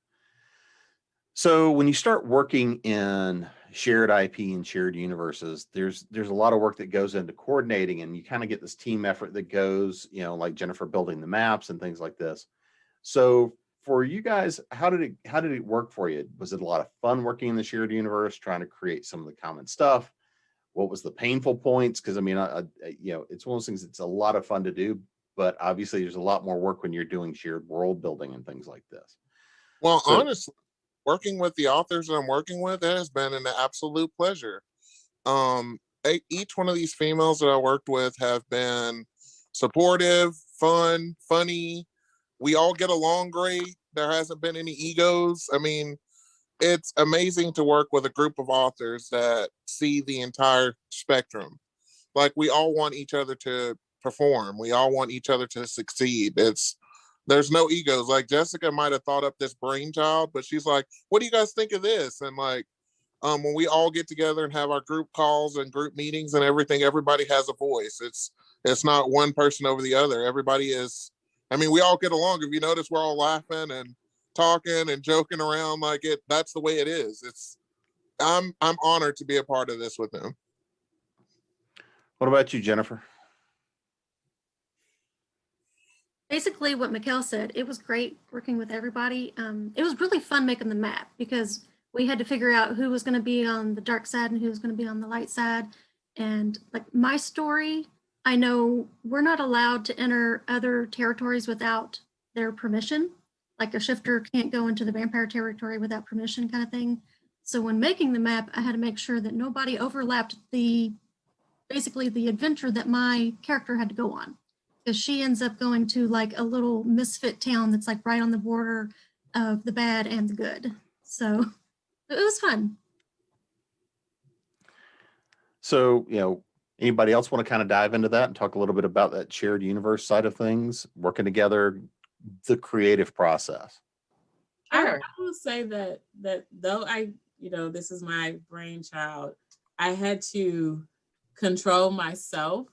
So when you start working in shared IP and shared universes, there's a lot of work that goes into coordinating, and you kind of get this team effort that goes, you know, like Jennifer building the maps and things like this. So for you guys, how did it work for you? Was it a lot of fun working in the shared universe, trying to create some of the common stuff? What was the painful points? Because I mean, you know, it's one of those things. It's a lot of fun to do, but obviously there's a lot more work when you're doing shared world building and things like this. Well, honestly, working with the authors that I'm working with, it has been an absolute pleasure. Each one of these females that I worked with have been supportive, fun, funny. We all get along great. There hasn't been any egos. I mean, it's amazing to work with a group of authors that see the entire spectrum. Like, we all want each other to perform. We all want each other to succeed. There's no egos. Like, Jessica might have thought up this brainchild, but she's like, what do you guys think of this? And like, when we all get together and have our group calls and group meetings and everything, everybody has a voice. It's not one person over the other. Everybody is, I mean, we all get along. If you notice, we're all laughing and talking and joking around like it. That's the way it is. I'm honored to be a part of this with him. What about you, Jennifer? Basically what Mikael said, it was great working with everybody. It was really fun making the map because we had to figure out who was going to be on the dark side and who was going to be on the light side. And like my story, I know we're not allowed to enter other territories without their permission. Like a shifter can't go into the vampire territory without permission, kind of thing. So when making the map, I had to make sure that nobody overlapped basically the adventure that my character had to go on. Because she ends up going to like a little misfit town that's like right on the border of the bad and the good. So it was fun. So, anybody else want to kind of dive into that and talk a little bit about that shared universe side of things, working together, the creative process? Sure. I will say that though this is my brainchild, I had to control myself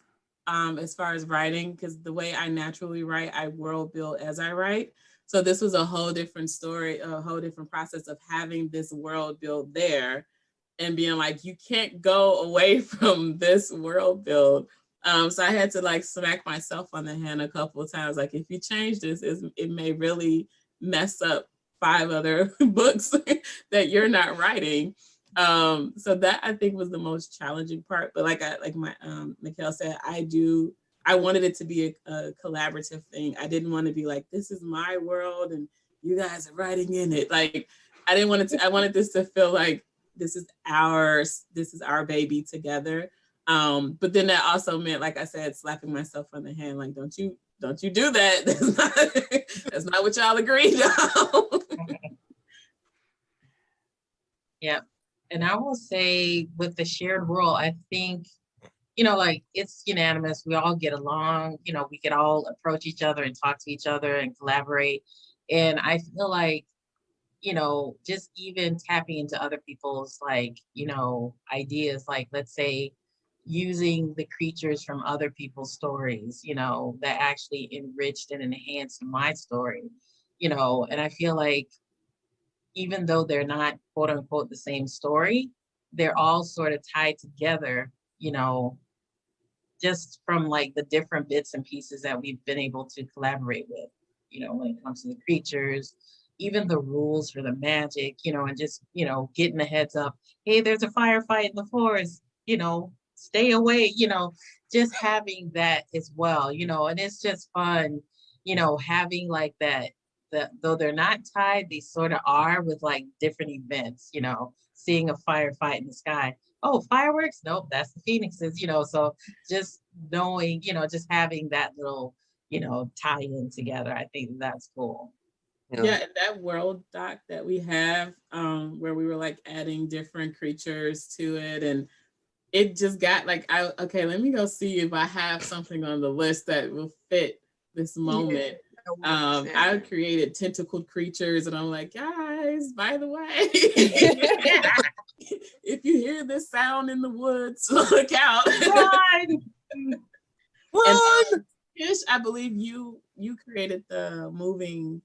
as far as writing, because the way I naturally write, I world build as I write. So this was a whole different story, a whole different process of having this world build there and being like, you can't go away from this world build. So I had to like smack myself on the hand a couple of times. Like, if you change this, it may really mess up 5 other books that you're not writing. So that I think was the most challenging part. But like Mikael said, I wanted it to be a collaborative thing. I didn't want to be like, this is my world and you guys are writing in it. Like, I wanted this to feel like this is our baby together. But then that also meant, like I said, slapping myself on the hand, like, don't you do that. That's not what y'all agreed on. Yeah. And I will say with the shared world, I think, like it's unanimous. We all get along, we could all approach each other and talk to each other and collaborate. And I feel like, just even tapping into other people's ideas, like let's say using the creatures from other people's stories, that actually enriched and enhanced my story, and I feel like even though they're not quote unquote the same story, they're all sort of tied together, just from like the different bits and pieces that we've been able to collaborate with, when it comes to the creatures, even the rules for the magic, and just, getting the heads up, hey, there's a firefight in the forest, stay away, just having that as well, and it's just fun, having like that, though they're not tied, they sort of are with like different events, seeing a firefight in the sky. Oh, fireworks? Nope, that's the phoenixes, so just knowing, just having that little, tie in together. I think that's cool. Yeah, and that world doc that we have, where we were like adding different creatures to it, and it just got like, let me go see if I have something on the list that will fit this moment. I created tentacled creatures, and I'm like, guys, by the way, if you hear this sound in the woods, look out. Run! And Kish, I believe you created the moving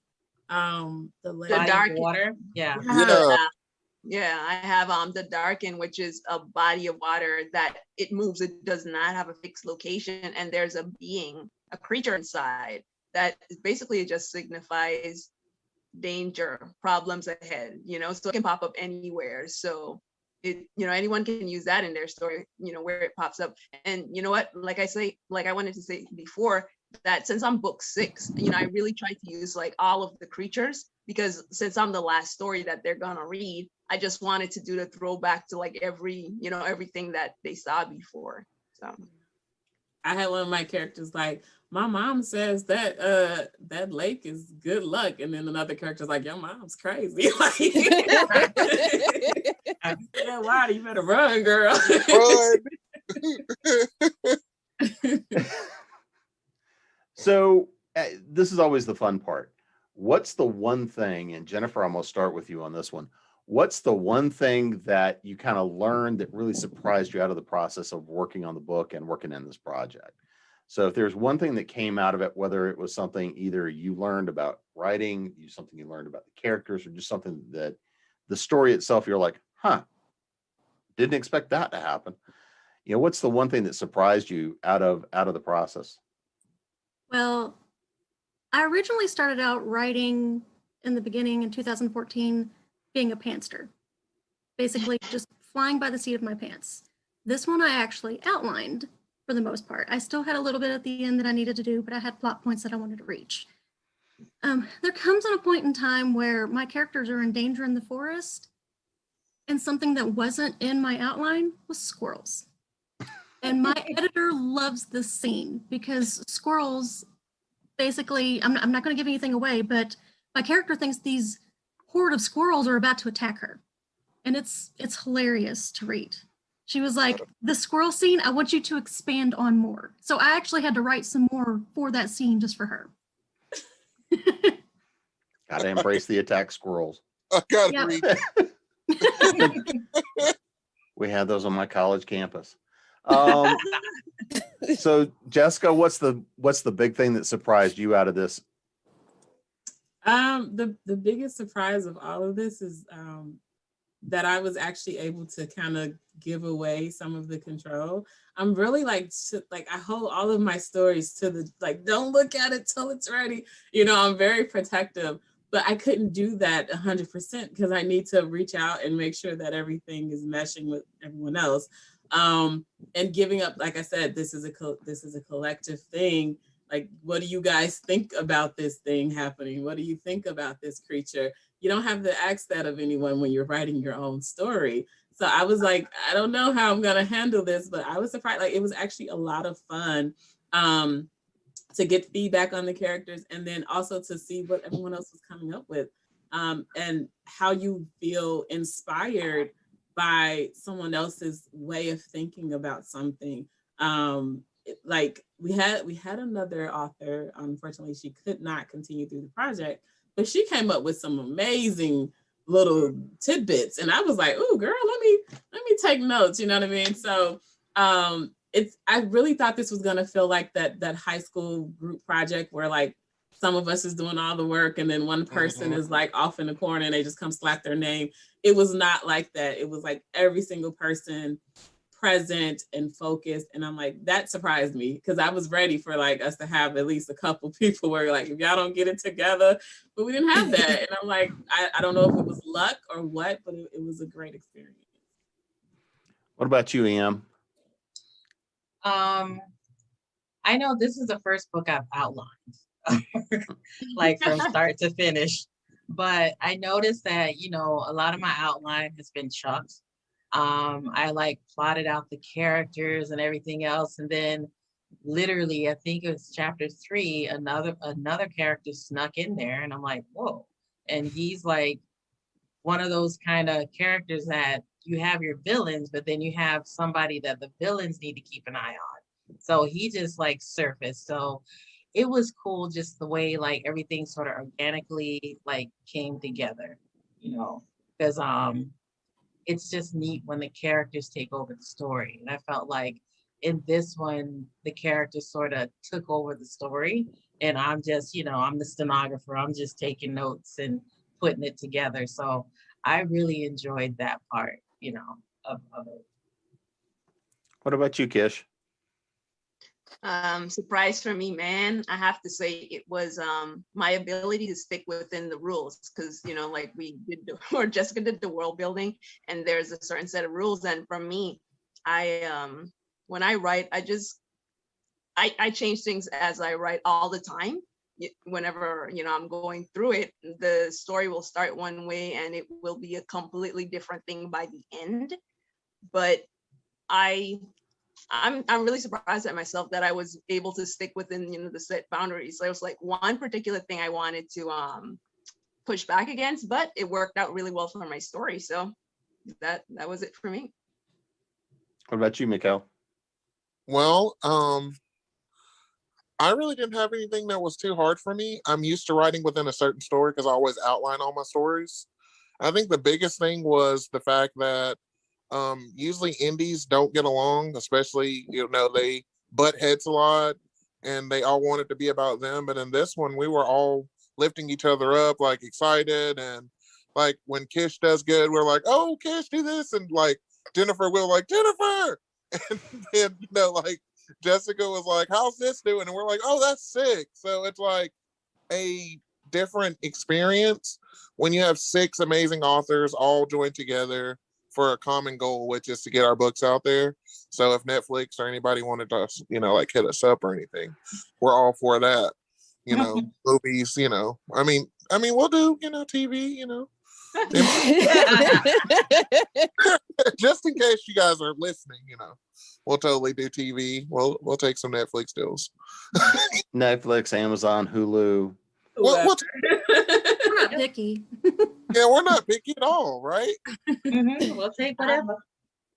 the dark water. Yeah, I have the Darken, which is a body of water that it moves. It does not have a fixed location, and there's a creature inside that basically just signifies danger, problems ahead, so it can pop up anywhere. So it, anyone can use that in their story, where it pops up. And you know what, like I wanted to say before, that since I'm book 6, I really try to use like all of the creatures, because since I'm the last story that they're gonna read, I just wanted to do the throwback to like everything that they saw before. So I had one of my characters like, my mom says that that lake is good luck, and then another character's like, your mom's crazy. Like, yeah, wow, you better run, girl. Run. So this is always the fun part. What's the one thing, and Jennifer, I'm going to start with you on this one. What's the one thing that you kind of learned that really surprised you out of the process of working on the book and working in this project? So if there's one thing that came out of it, whether it was something either you learned about writing, something you learned about the characters, or just something that the story itself, you're like, huh, didn't expect that to happen. You know, what's the one thing that surprised you out of the process? Well, I originally started out writing in the beginning in 2014, being a pantster, basically just flying by the seat of my pants. This one I actually outlined for the most part. I still had a little bit at the end that I needed to do, but I had plot points that I wanted to reach. There comes in a point in time where my characters are in danger in the forest, and something that wasn't in my outline was squirrels. And my editor loves this scene because squirrels, basically, I'm not going to give anything away, but my character thinks these horde of squirrels are about to attack her. And it's hilarious to read. She was like, the squirrel scene, I want you to expand on more. So I actually had to write some more for that scene just for her. Gotta embrace the attack squirrels. I gotta Yep. read. We had those on my college campus. So Jessica, what's the big thing that surprised you out of this? The biggest surprise of all of this is that I was actually able to kind of give away some of the control. I'm really I hold all of my stories to the, don't look at it till it's ready. You know, I'm very protective, but I couldn't do that 100% because I need to reach out and make sure that everything is meshing with everyone else. And giving up, like I said, this is a collective thing. Like, what do you guys think about this thing happening? What do you think about this creature? You don't have to ask that of anyone when you're writing your own story. So I was like, I don't know how I'm gonna handle this, but I was surprised. Like, it was actually a lot of fun to get feedback on the characters, and then also to see what everyone else was coming up with, and how you feel inspired by someone else's way of thinking about something. Like we had another author, unfortunately she could not continue through the project, but she came up with some amazing little tidbits, and I was like, oh girl, let me take notes, you know what I mean? So I really thought this was gonna feel like that high school group project where like some of us is doing all the work and then one person is like off in the corner and they just come slap their name. It was not like that. It was like every single person present and focused. And I'm like, that surprised me because I was ready for like us to have at least a couple people where like, if y'all don't get it together, but we didn't have that. And I'm like, I don't know if it was luck or what, but it was a great experience. What about you, Em? I know this is the first book I've outlined, like from start to finish. But I noticed that, you know, a lot of my outline has been chucked. I like plotted out the characters and everything else. And then literally, I think it was chapter 3, another character snuck in there. And I'm like, whoa. And he's like one of those kind of characters that you have your villains, but then you have somebody that the villains need to keep an eye on. So he just like surfaced. So it was cool just the way like everything sort of organically like came together, you know, because it's just neat when the characters take over the story. And I felt like in this one, the characters sort of took over the story, and I'm just, you know, I'm the stenographer. I'm just taking notes and putting it together. So I really enjoyed that part, you know, of it. What about you, Kish? Surprise for me, man. I have to say it was my ability to stick within the rules, because you know, like we did, or Jessica did the world building, and there's a certain set of rules. And for me, I when I write, I change things as I write all the time. Whenever, you know, I'm going through it, the story will start one way and it will be a completely different thing by the end. But I'm really surprised at myself that I was able to stick within, you know, the set boundaries. There was like one particular thing I wanted to push back against, but it worked out really well for my story. So that was it for me. What about you, Mikael? Well, I really didn't have anything that was too hard for me. I'm used to writing within a certain story because I always outline all my stories. I think the biggest thing was the fact that usually indies don't get along, especially, you know, they butt heads a lot and they all want it to be about them. But in this one, we were all lifting each other up, like excited. And like when Kish does good, we're like, oh, Kish, do this. And like Jennifer will like, Jennifer. And then, like Jessica was like, how's this doing? And we're like, oh, that's sick. So it's like a different experience when you have 6 amazing authors all joined together for a common goal, which is to get our books out there. So if Netflix or anybody wanted to, like hit us up or anything, we're all for that. Movies, I mean, we'll do, TV, just in case you guys are listening, we'll totally do TV. We'll take some Netflix deals. Netflix, Amazon, Hulu. We're not picky. Yeah, we're not picky at all, right? We'll take whatever.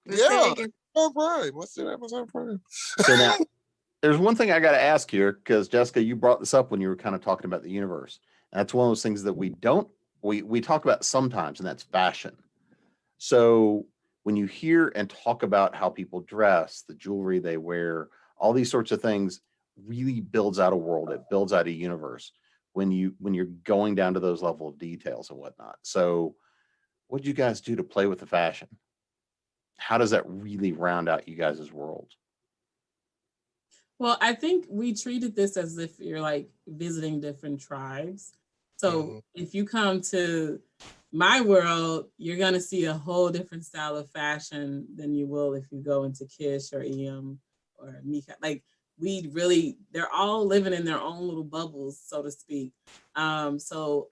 Yeah, Amazon Prime. Let's do Amazon Prime. So now, there's one thing I got to ask here, because Jessica, you brought this up when you were kind of talking about the universe. And that's one of those things that we talk about sometimes, and that's fashion. So when you hear and talk about how people dress, the jewelry they wear, all these sorts of things, really builds out a world. It builds out a universe when you're going down to those level of details and whatnot. So what did you guys do to play with the fashion? How does that really round out you guys' world? Well, I think we treated this as if you're like visiting different tribes. So if you come to my world, you're going to see a whole different style of fashion than you will if you go into Kish or EM or Mikael. Like, they're all living in their own little bubbles, so to speak. So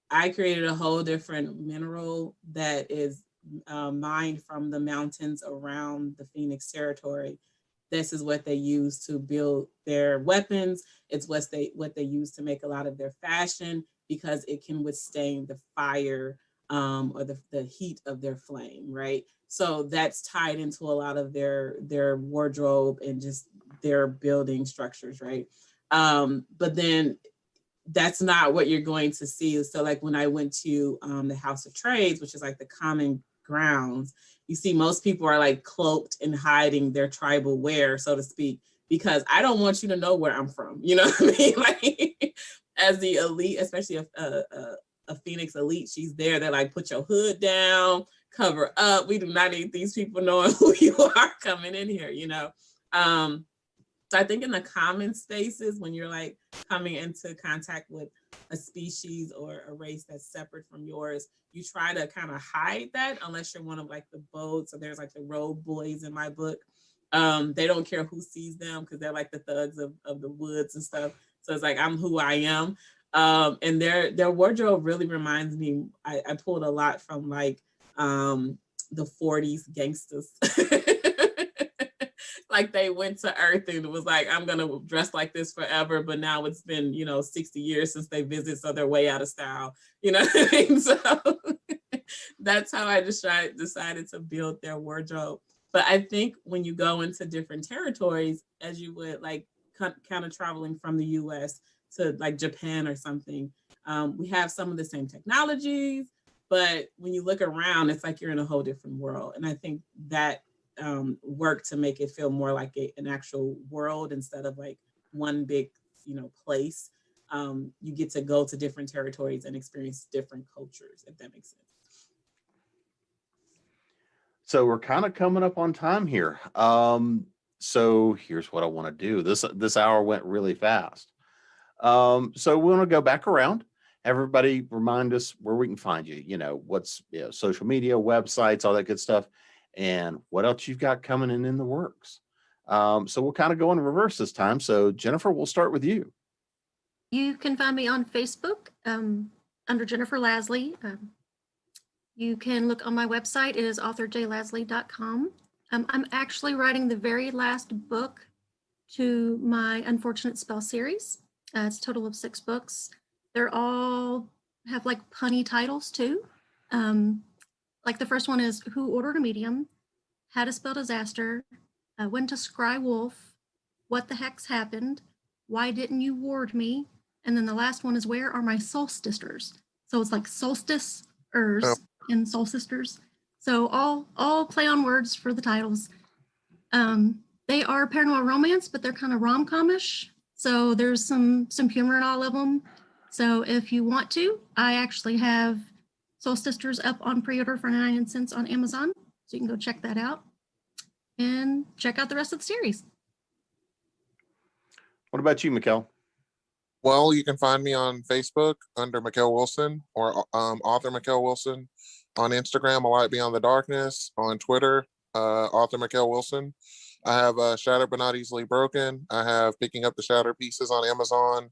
I created a whole different mineral that is mined from the mountains around the Phoenix territory. This is what they use to build their weapons. It's what they use to make a lot of their fashion, because it can withstand the fire or the heat of their flame, right? So that's tied into a lot of their wardrobe and just their building structures, right? But then that's not what you're going to see. So like when I went to the House of Trades, which is like the common grounds, you see most people are like cloaked and hiding their tribal wear, so to speak, because I don't want you to know where I'm from. You know what I mean? Like, as the elite, especially a Phoenix elite, she's there. They're like, put your hood down, cover up. We do not need these people knowing who you are coming in here, So I think in the common spaces, when you're like coming into contact with a species or a race that's separate from yours, you try to kind of hide that, unless you're one of like the boats. So there's like the road boys in my book. They don't care who sees them, because they're like the thugs of the woods and stuff. So it's like, I'm who I am. And their wardrobe really reminds me, I pulled a lot from like the 40s gangsters. Like they went to Earth and was like, I'm gonna dress like this forever, but now it's been 60 years since they visit, so they're way out of style. You know what I mean? So that's how I decided to build their wardrobe. But I think when you go into different territories, as you would like kind of traveling from the US to like Japan or something, we have some of the same technologies, but when you look around, it's like you're in a whole different world. And I think that work to make it feel more like an actual world instead of like one big place. You get to go to different territories and experience different cultures, if that makes sense. So we're kind of coming up on time here. So here's what I want to do. This hour went really fast. So we want to go back around. Everybody remind us where we can find you. What's social media, websites, all that good stuff, and what else you've got coming in the works. So we'll kind of go in reverse this time. So Jennifer, we'll start with you. You can find me on Facebook under Jennifer Laslie. You can look on my website. It is authorjlaslie.com. I'm actually writing the very last book to my Unfortunate Spell series. It's a total of 6 books. They're all have like punny titles too. Like the first one is Who Ordered a Medium, How to Spell Disaster, When to Scry Wolf, What the Heck's Happened, Why Didn't You Ward Me? And then the last one is Where Are My Soul Sisters? So it's like solstice-ers and soul sisters. So all play on words for the titles. They are paranormal romance, but they're kind of rom-com-ish. So there's some humor in all of them. So if you want to, I actually have Soul Sisters up on pre-order for 99 cents on Amazon. So you can go check that out and check out the rest of the series. What about you, Mikael? Well, you can find me on Facebook under Mikel Wilson or author Mikel Wilson. On Instagram, I like Beyond the Darkness. On Twitter, author Mikel Wilson. I have Shattered But Not Easily Broken. I have Picking Up the Shattered Pieces on Amazon.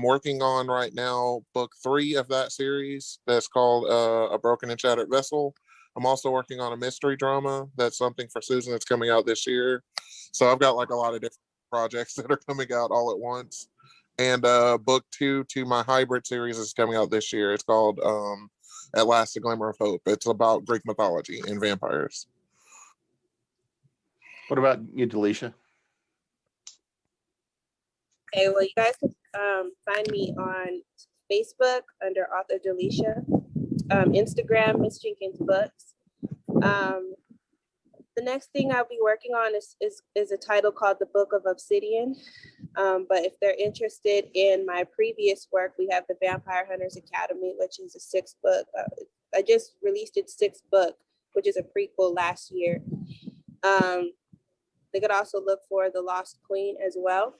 Working on right now book 3 of that series that's called A Broken and Shattered Vessel. I'm also working on a mystery drama that's something for Susan that's coming out this year. So I've got like a lot of different projects that are coming out all at once. And book 2 to my hybrid series is coming out this year. It's called At Last, A Glimmer of Hope. It's about Greek mythology and vampires. What about you, Delizhia? Okay, well, you guys can find me on Facebook under author Delizhia, Instagram, Miss Jenkins Books. The next thing I'll be working on is a title called The Book of Obsidian. But if they're interested in my previous work, we have the Vampire Hunters Academy, which is a 6th book. I just released its 6th book, which is a prequel last year. They could also look for The Lost Queen as well.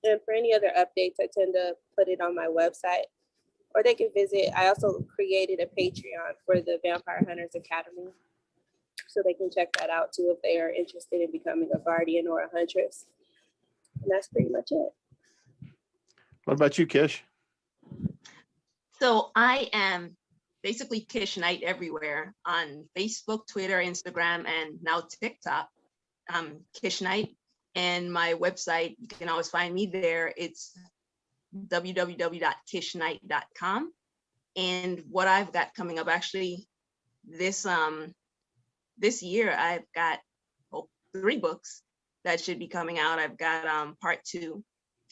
And for any other updates, I tend to put it on my website, or they can visit. I also created a Patreon for the Vampire Hunters Academy, so they can check that out too if they are interested in becoming a guardian or a huntress. And that's pretty much it. What about you, Kish? So I am basically Kish Knight everywhere on Facebook, Twitter, Instagram, and now TikTok. Kish Knight, and my website, you can always find me there. It's www.kishknight.com. And what I've got coming up, actually, this year, I've got 3 books that should be coming out. I've got part 2,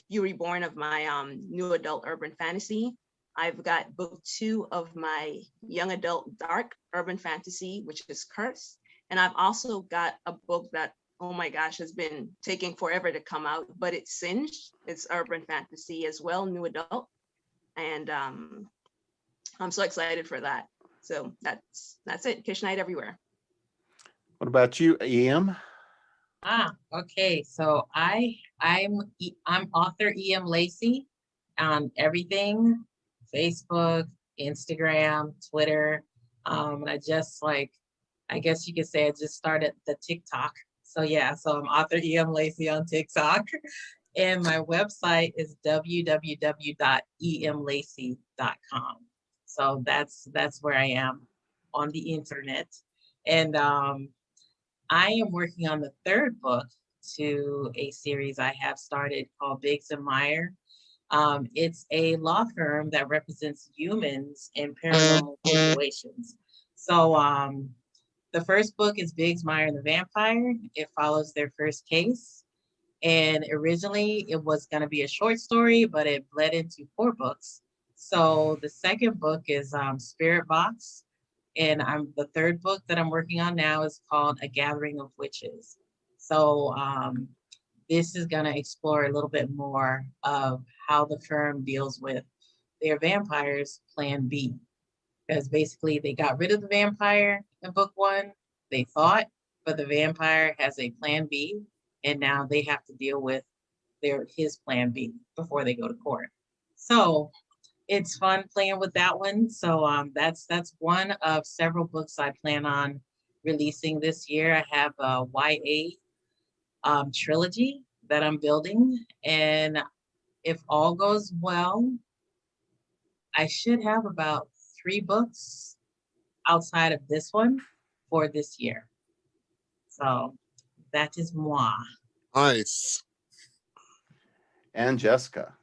You Reborn, of my new adult urban fantasy. I've got book 2 of my young adult dark urban fantasy, which is Curse. And I've also got a book that, oh my gosh, has been taking forever to come out, but it's Singed. It's urban fantasy as well, new adult. And I'm so excited for that. So that's it, Kish Knight everywhere. What about you, EM? Okay. So I'm author EM Lacey on everything, Facebook, Instagram, Twitter. And I just I guess you could say I just started the TikTok. So yeah, so I'm author EM Lacey on TikTok. And my website is www.emlacey.com. So that's where I am on the internet. And I am working on the 3rd book to a series I have started called Biggs and Meyer. It's a law firm that represents humans in paranormal situations. So the first book is Biggs, Meyer, and the Vampire. It follows their first case. And originally it was going to be a short story, but it bled into 4 books. So the second book is Spirit Box. And the 3rd book that I'm working on now is called A Gathering of Witches. So this is going to explore a little bit more of how the firm deals with their vampires, Plan B. Because basically they got rid of the vampire in book 1, they thought, but the vampire has a Plan B, and now they have to deal with his Plan B before they go to court. So it's fun playing with that one. So that's one of several books I plan on releasing this year. I have a YA trilogy that I'm building, and if all goes well, I should have about 3 books outside of this one for this year. So that is moi. Nice. And Jessica.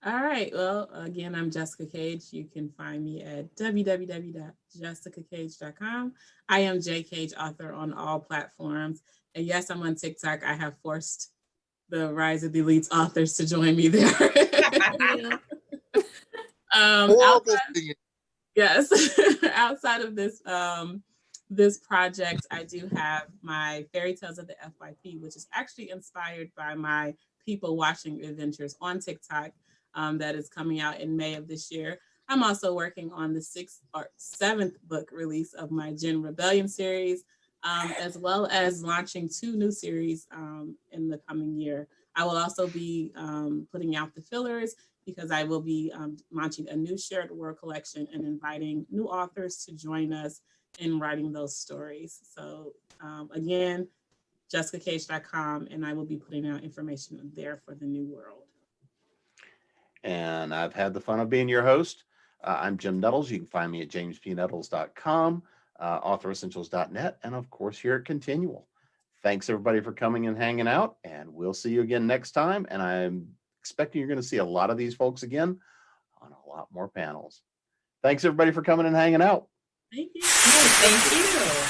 All right. Well, again, I'm Jessica Cage. You can find me at www.jessicacage.com. I am J Cage author on all platforms. And yes, I'm on TikTok. I have forced the Rise of the Elites authors to join me there. Yes. Outside of this this project, I do have my Fairy Tales of the FYP, which is actually inspired by my people watching adventures on TikTok. That is coming out in May of this year. I'm also working on the 6th or 7th book release of my Gen Rebellion series, as well as launching 2 new series in the coming year. I will also be putting out the fillers because I will be launching a new shared word collection and inviting new authors to join us in writing those stories. So again, jessicacage.com, and I will be putting out information there for the new world. And I've had the fun of being your host. I'm Jim Nettles. You can find me at jamespnettles.com, authoressentials.net, and of course here at ConTinual. Thanks everybody for coming and hanging out, and we'll see you again next time. And I'm expecting you're going to see a lot of these folks again on a lot more panels. Thanks everybody for coming and hanging out. Thank you. Thank you.